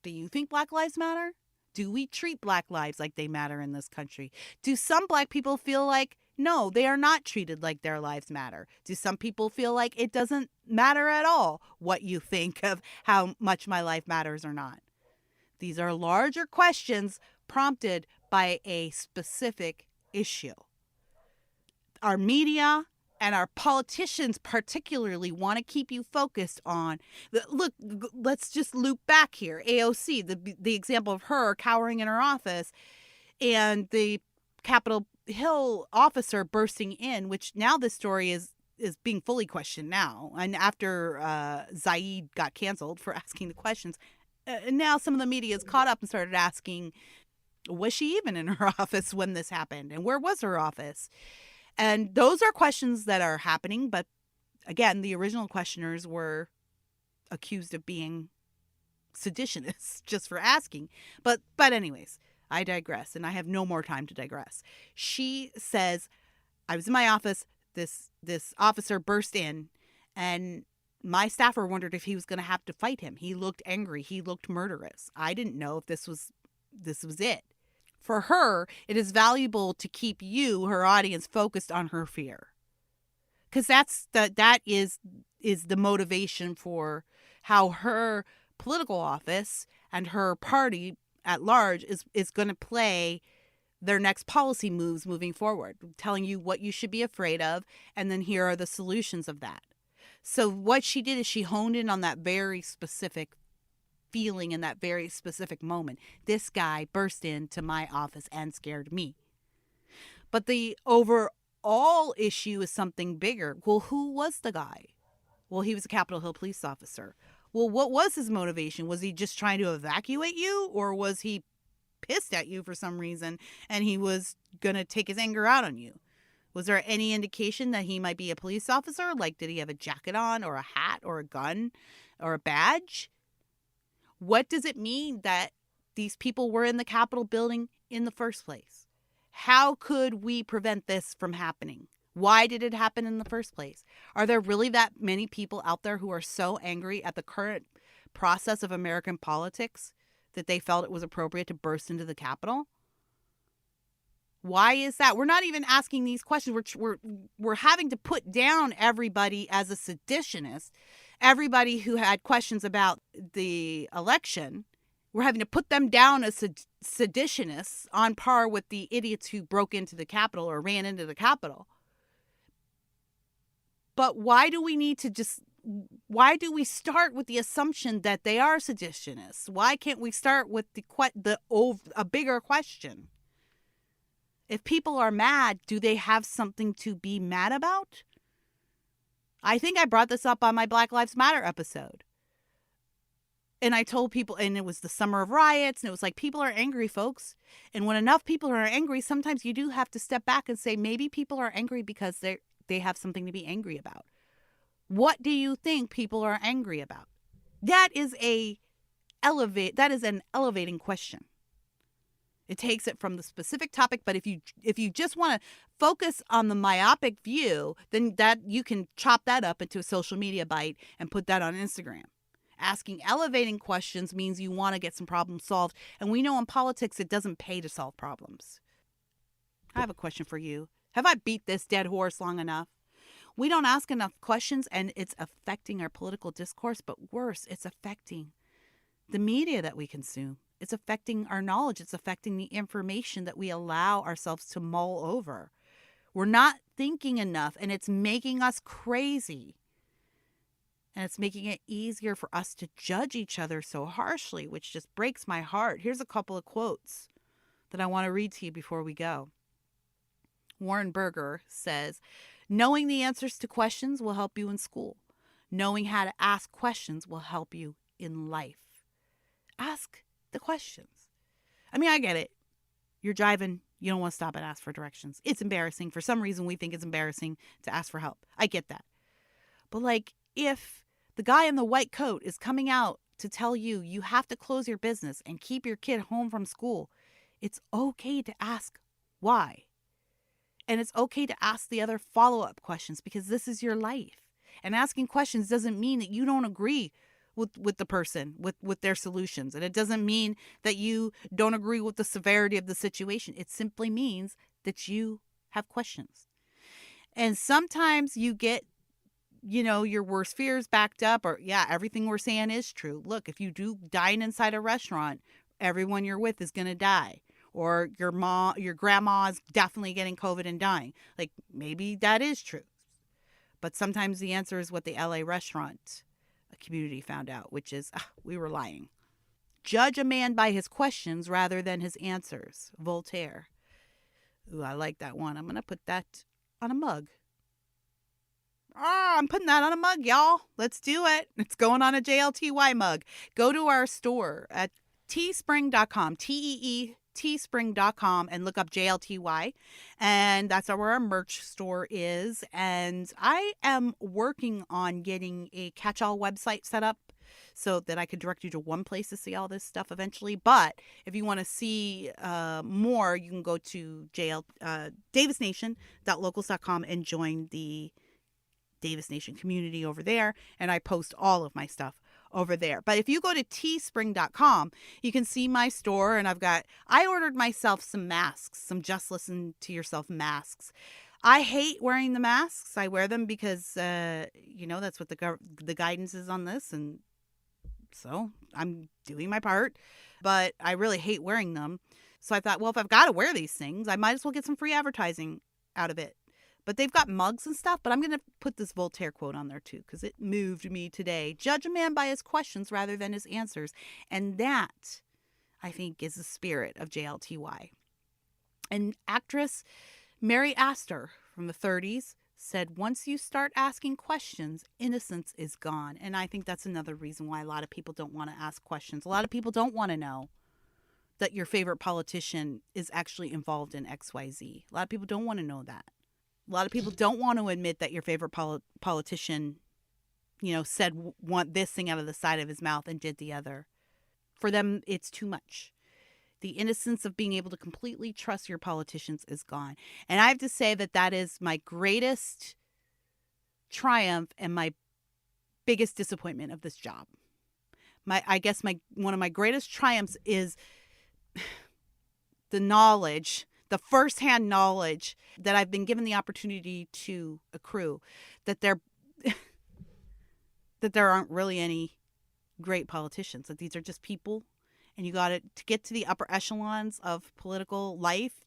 Do you think Black Lives matter? Do we treat Black lives like they matter in this country? Do some Black people feel like, no, they are not treated like their lives matter? Do some people feel like it doesn't matter at all what you think of how much my life matters or not? These are larger questions prompted by a specific issue. Our media and our politicians particularly want to keep you focused on, look, let's just loop back here. AOC, the example of her cowering in her office, and the Capitol Hill officer bursting in, which now this story is being fully questioned now. And after Zaid got canceled for asking the questions, now some of the media has caught up and started asking, was she even in her office when this happened? And where was her office? And those are questions that are happening. But again, the original questioners were accused of being seditionists just for asking. But anyways, I digress, and I have no more time to digress. She says, I was in my office. This officer burst in, and my staffer wondered if he was going to have to fight him. He looked angry. He looked murderous. I didn't know if this was it. For her, it is valuable to keep you, her audience, focused on her fear. Because that is the motivation for how her political office and her party at large is going to play their next policy moves moving forward, telling you what you should be afraid of, and then here are the solutions of that. So what she did is she honed in on that very specific feeling in that very specific moment. This guy burst into my office and scared me. But the overall issue is something bigger. Well, who was the guy? Well, he was a Capitol Hill police officer. Well, what was his motivation? Was he just trying to evacuate you, or was he pissed at you for some reason and he was going to take his anger out on you? Was there any indication that he might be a police officer? Like, did he have a jacket on or a hat or a gun or a badge? What does it mean that these people were in the Capitol building in the first place? How could we prevent this from happening? Why did it happen in the first place? Are there really that many people out there who are so angry at the current process of American politics that they felt it was appropriate to burst into the Capitol? Why is that? We're not even asking these questions. We're having to put down everybody as a seditionist. Everybody who had questions about the election, we're having to put them down as seditionists on par with the idiots who broke into the Capitol or ran into the Capitol. But why do we start with the assumption that they are seditionists? Why can't we start with a bigger question? If people are mad, do they have something to be mad about? I think I brought this up on my Black Lives Matter episode. And I told people, and it was the summer of riots, and it was like, people are angry, folks. And when enough people are angry, sometimes you do have to step back and say, maybe people are angry because they have something to be angry about. What do you think people are angry about? That is an elevating question. It takes it from the specific topic, but if you just want to focus on the myopic view, then that you can chop that up into a social media bite and put that on Instagram. Asking elevating questions means you want to get some problems solved, and we know in politics it doesn't pay to solve problems. I have a question for you. Have I beat this dead horse long enough? We don't ask enough questions, and it's affecting our political discourse, but worse, it's affecting the media that we consume. It's affecting our knowledge. It's affecting the information that we allow ourselves to mull over. We're not thinking enough, and it's making us crazy. And it's making it easier for us to judge each other so harshly, which just breaks my heart. Here's a couple of quotes that I want to read to you before we go. Warren Berger says, knowing the answers to questions will help you in school. Knowing how to ask questions will help you in life. Ask the questions. I mean, I get it. You're driving. You don't want to stop and ask for directions. It's embarrassing. For some reason, we think it's embarrassing to ask for help. I get that. But like, if the guy in the white coat is coming out to tell you you have to close your business and keep your kid home from school, it's okay to ask why. And it's okay to ask the other follow-up questions because this is your life. And asking questions doesn't mean that you don't agree with the person, with their solutions. And it doesn't mean that you don't agree with the severity of the situation. It simply means that you have questions. And sometimes you get, your worst fears backed up, or everything we're saying is true. Look, if you do dine inside a restaurant, everyone you're with is going to die. Or your grandma is definitely getting COVID and dying. Like, maybe that is true. But sometimes the answer is what the LA restaurant community found out, which is we were lying. Judge a man by his questions rather than his answers. Voltaire. Ooh, I like that one. I'm going to put that on a mug. I'm putting that on a mug, y'all. Let's do it. It's going on a JLTY mug. Go to our store at teespring.com, teespring.com, and look up JLTY. And that's where our merch store is. And I am working on getting a catch-all website set up so that I could direct you to one place to see all this stuff eventually. But if you want to see more, you can go to davisnation.locals.com and join the Davis Nation community over there. And I post all of my stuff over there. But if you go to teespring.com, you can see my store, and I ordered myself some masks, some Just Listen to Yourself masks. I hate wearing the masks. I wear them because, that's what the guidance is on this. And so I'm doing my part, but I really hate wearing them. So I thought, well, if I've got to wear these things, I might as well get some free advertising out of it. But they've got mugs and stuff, but I'm going to put this Voltaire quote on there too, because it moved me today. Judge a man by his questions rather than his answers. And that, I think, is the spirit of JLTY. And actress Mary Astor from the 30s said, once you start asking questions, innocence is gone. And I think that's another reason why a lot of people don't want to ask questions. A lot of people don't want to know that your favorite politician is actually involved in XYZ. A lot of people don't want to know that. A lot of people don't want to admit that your favorite politician, said want this thing out of the side of his mouth and did the other. For them, it's too much. The innocence of being able to completely trust your politicians is gone. And I have to say that is my greatest triumph and my biggest disappointment of this job. One of my greatest triumphs is the knowledge, the firsthand knowledge that I've been given the opportunity to accrue, that there aren't really any great politicians, that these are just people. And you got to get to the upper echelons of political life,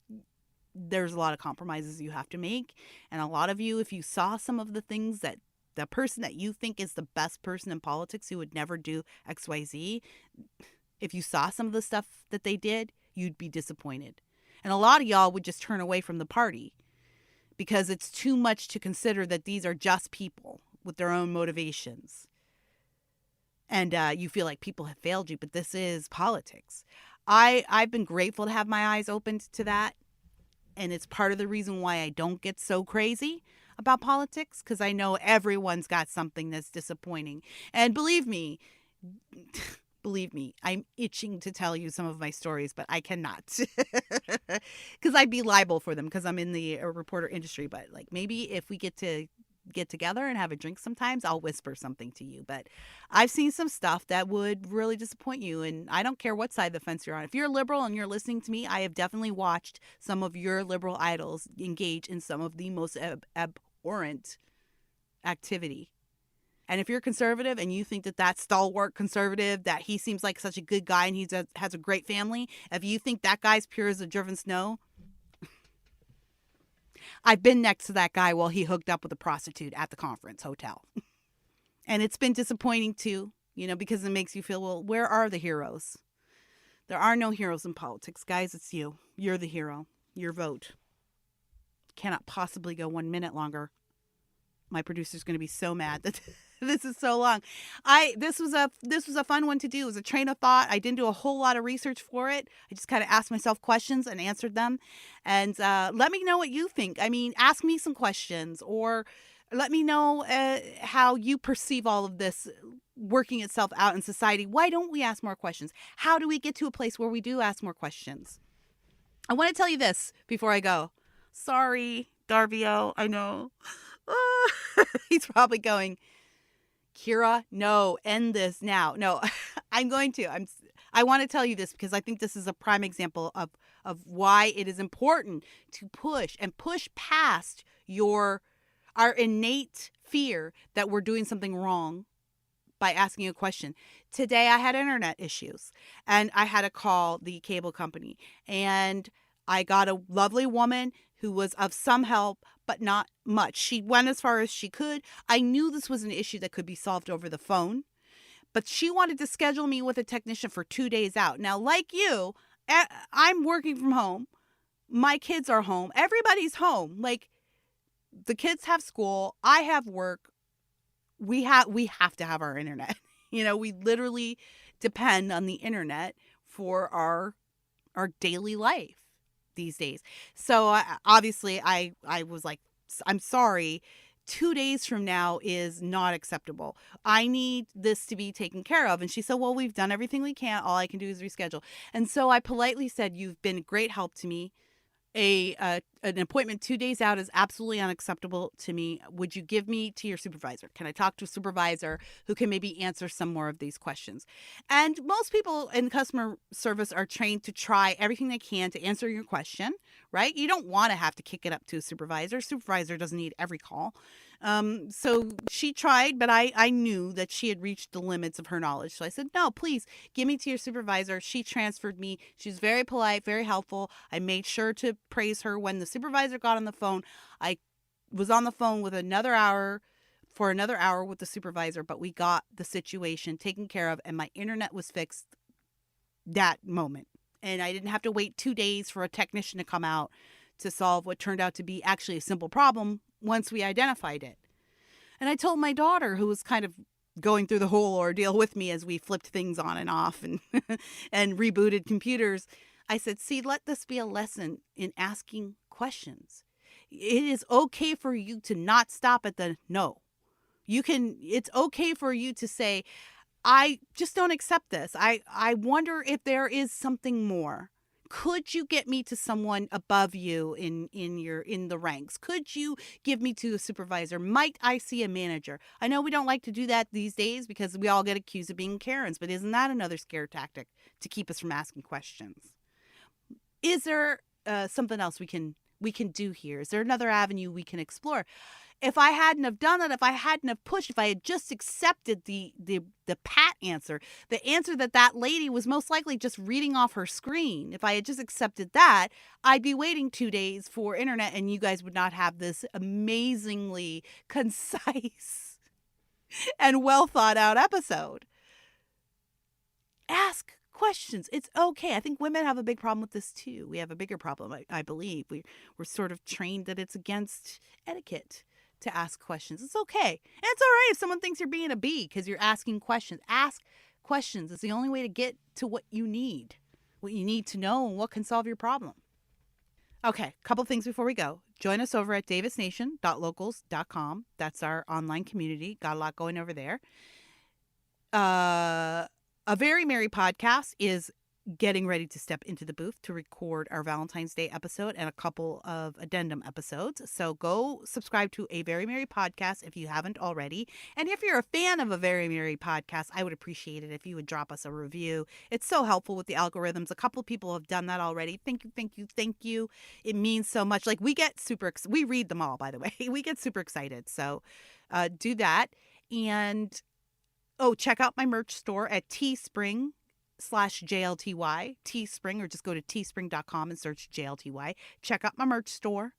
there's a lot of compromises you have to make. And a lot of you, if you saw some of the things that the person that you think is the best person in politics who would never do XYZ, if you saw some of the stuff that they did, you'd be disappointed. And a lot of y'all would just turn away from the party because it's too much to consider that these are just people with their own motivations. And you feel like people have failed you, but this is politics. I've been grateful to have my eyes opened to that. And it's part of the reason why I don't get so crazy about politics, because I know everyone's got something that's disappointing. And believe me, I'm itching to tell you some of my stories, but I cannot because I'd be liable for them because I'm in the reporter industry. But like maybe if we get together and have a drink sometimes, I'll whisper something to you. But I've seen some stuff that would really disappoint you. And I don't care what side of the fence you're on. If you're a liberal and you're listening to me, I have definitely watched some of your liberal idols engage in some of the most abhorrent activity. And if you're conservative and you think that stalwart conservative, that he seems like such a good guy and he has a great family, if you think that guy's pure as the driven snow, I've been next to that guy while he hooked up with a prostitute at the conference hotel. And it's been disappointing too, because it makes you feel, well, where are the heroes? There are no heroes in politics, guys. It's you. You're the hero. Your vote. Cannot possibly go 1 minute longer. My producer's going to be so mad that this is so long. This was a fun one to do. It was a train of thought. I didn't do a whole lot of research for it. I just kind of asked myself questions and answered them. And let me know what you think. I mean, ask me some questions or let me know how you perceive all of this working itself out in society. Why don't we ask more questions? How do we get to a place where we do ask more questions? I want to tell you this before I go. Sorry, Darvio. I know. He's probably going, Kira, no, end this now. No, I'm going to. I want to tell you this because I think this is a prime example of why it is important to push past our innate fear that we're doing something wrong by asking a question. Today I had internet issues and I had to call the cable company and I got a lovely woman who was of some help, but not much. She went as far as she could. I knew this was an issue that could be solved over the phone, but she wanted to schedule me with a technician for 2 days out. Now, like you, I'm working from home. My kids are home. Everybody's home. Like, the kids have school. I have work. We have to have our internet. We literally depend on the internet for our daily life these days. So obviously I was like, I'm sorry, 2 days from now is not acceptable. I need this to be taken care of. And she said, well, we've done everything we can. All I can do is reschedule. And so I politely said, you've been a great help to me. An appointment 2 days out is absolutely unacceptable to me. Would you give me to your supervisor? Can I talk to a supervisor who can maybe answer some more of these questions? And most people in customer service are trained to try everything they can to answer your question, right? You don't want to have to kick it up to a supervisor. Supervisor doesn't need every call. So she tried, but I knew that she had reached the limits of her knowledge. So I said, no, please give me to your supervisor. She transferred me. She's very polite, very helpful. I made sure to praise her. When the supervisor got on the phone, I was on the phone with another hour with the supervisor, but we got the situation taken care of and my internet was fixed that moment. And I didn't have to wait 2 days for a technician to come out to solve what turned out to be actually a simple problem once we identified it. And I told my daughter, who was kind of going through the whole ordeal with me as we flipped things on and off and and rebooted computers, I said, see, let this be a lesson in asking questions. It is okay for you to not stop at the no. It's okay for you to say, I just don't accept this. I wonder if there is something more. Could you get me to someone above you in the ranks? Could you give me to a supervisor? Might I see a manager? I know we don't like to do that these days because we all get accused of being Karens, but isn't that another scare tactic to keep us from asking questions? Is there something else we can do here? Is there another avenue we can explore? If I hadn't have done it, if I hadn't have pushed, if I had just accepted the pat answer, the answer that lady was most likely just reading off her screen, if I had just accepted that, I'd be waiting 2 days for internet and you guys would not have this amazingly concise and well thought out episode. Ask questions. It's okay. I think women have a big problem with this too. We have a bigger problem, I believe. We're sort of trained that it's against etiquette to ask questions. It's okay. And it's all right if someone thinks you're being a bee because you're asking questions. Ask questions. It's the only way to get to what you need to know and what can solve your problem. Okay, couple things before we go. Join us over at davisnation.locals.com. That's our online community. Got a lot going over there. A Very Merry podcast is getting ready to step into the booth to record our Valentine's Day episode and a couple of addendum episodes. So go subscribe to A Very Merry podcast if you haven't already. And if you're a fan of A Very Merry podcast, I would appreciate it if you would drop us a review. It's so helpful with the algorithms. A couple of people have done that already. Thank you. It means so much. Like we read them all, by the way. We get super excited. So do that. And check out my merch store at Teespring/JLTY, Teespring, or just go to teespring.com and search JLTY. Check out my merch store.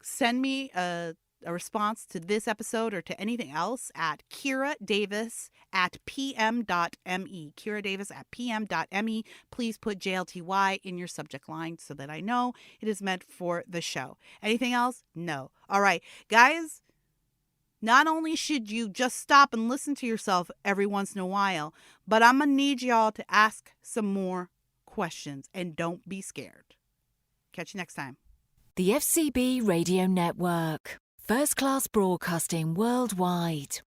Send me a response to this episode or to anything else at KiraDavis@pm.me. KiraDavis@pm.me. Please put JLTY in your subject line so that I know it is meant for the show. Anything else? No. All right, guys. Not only should you just stop and listen to yourself every once in a while, but I'm going to need y'all to ask some more questions and don't be scared. Catch you next time. The FCB Radio Network. First class broadcasting worldwide.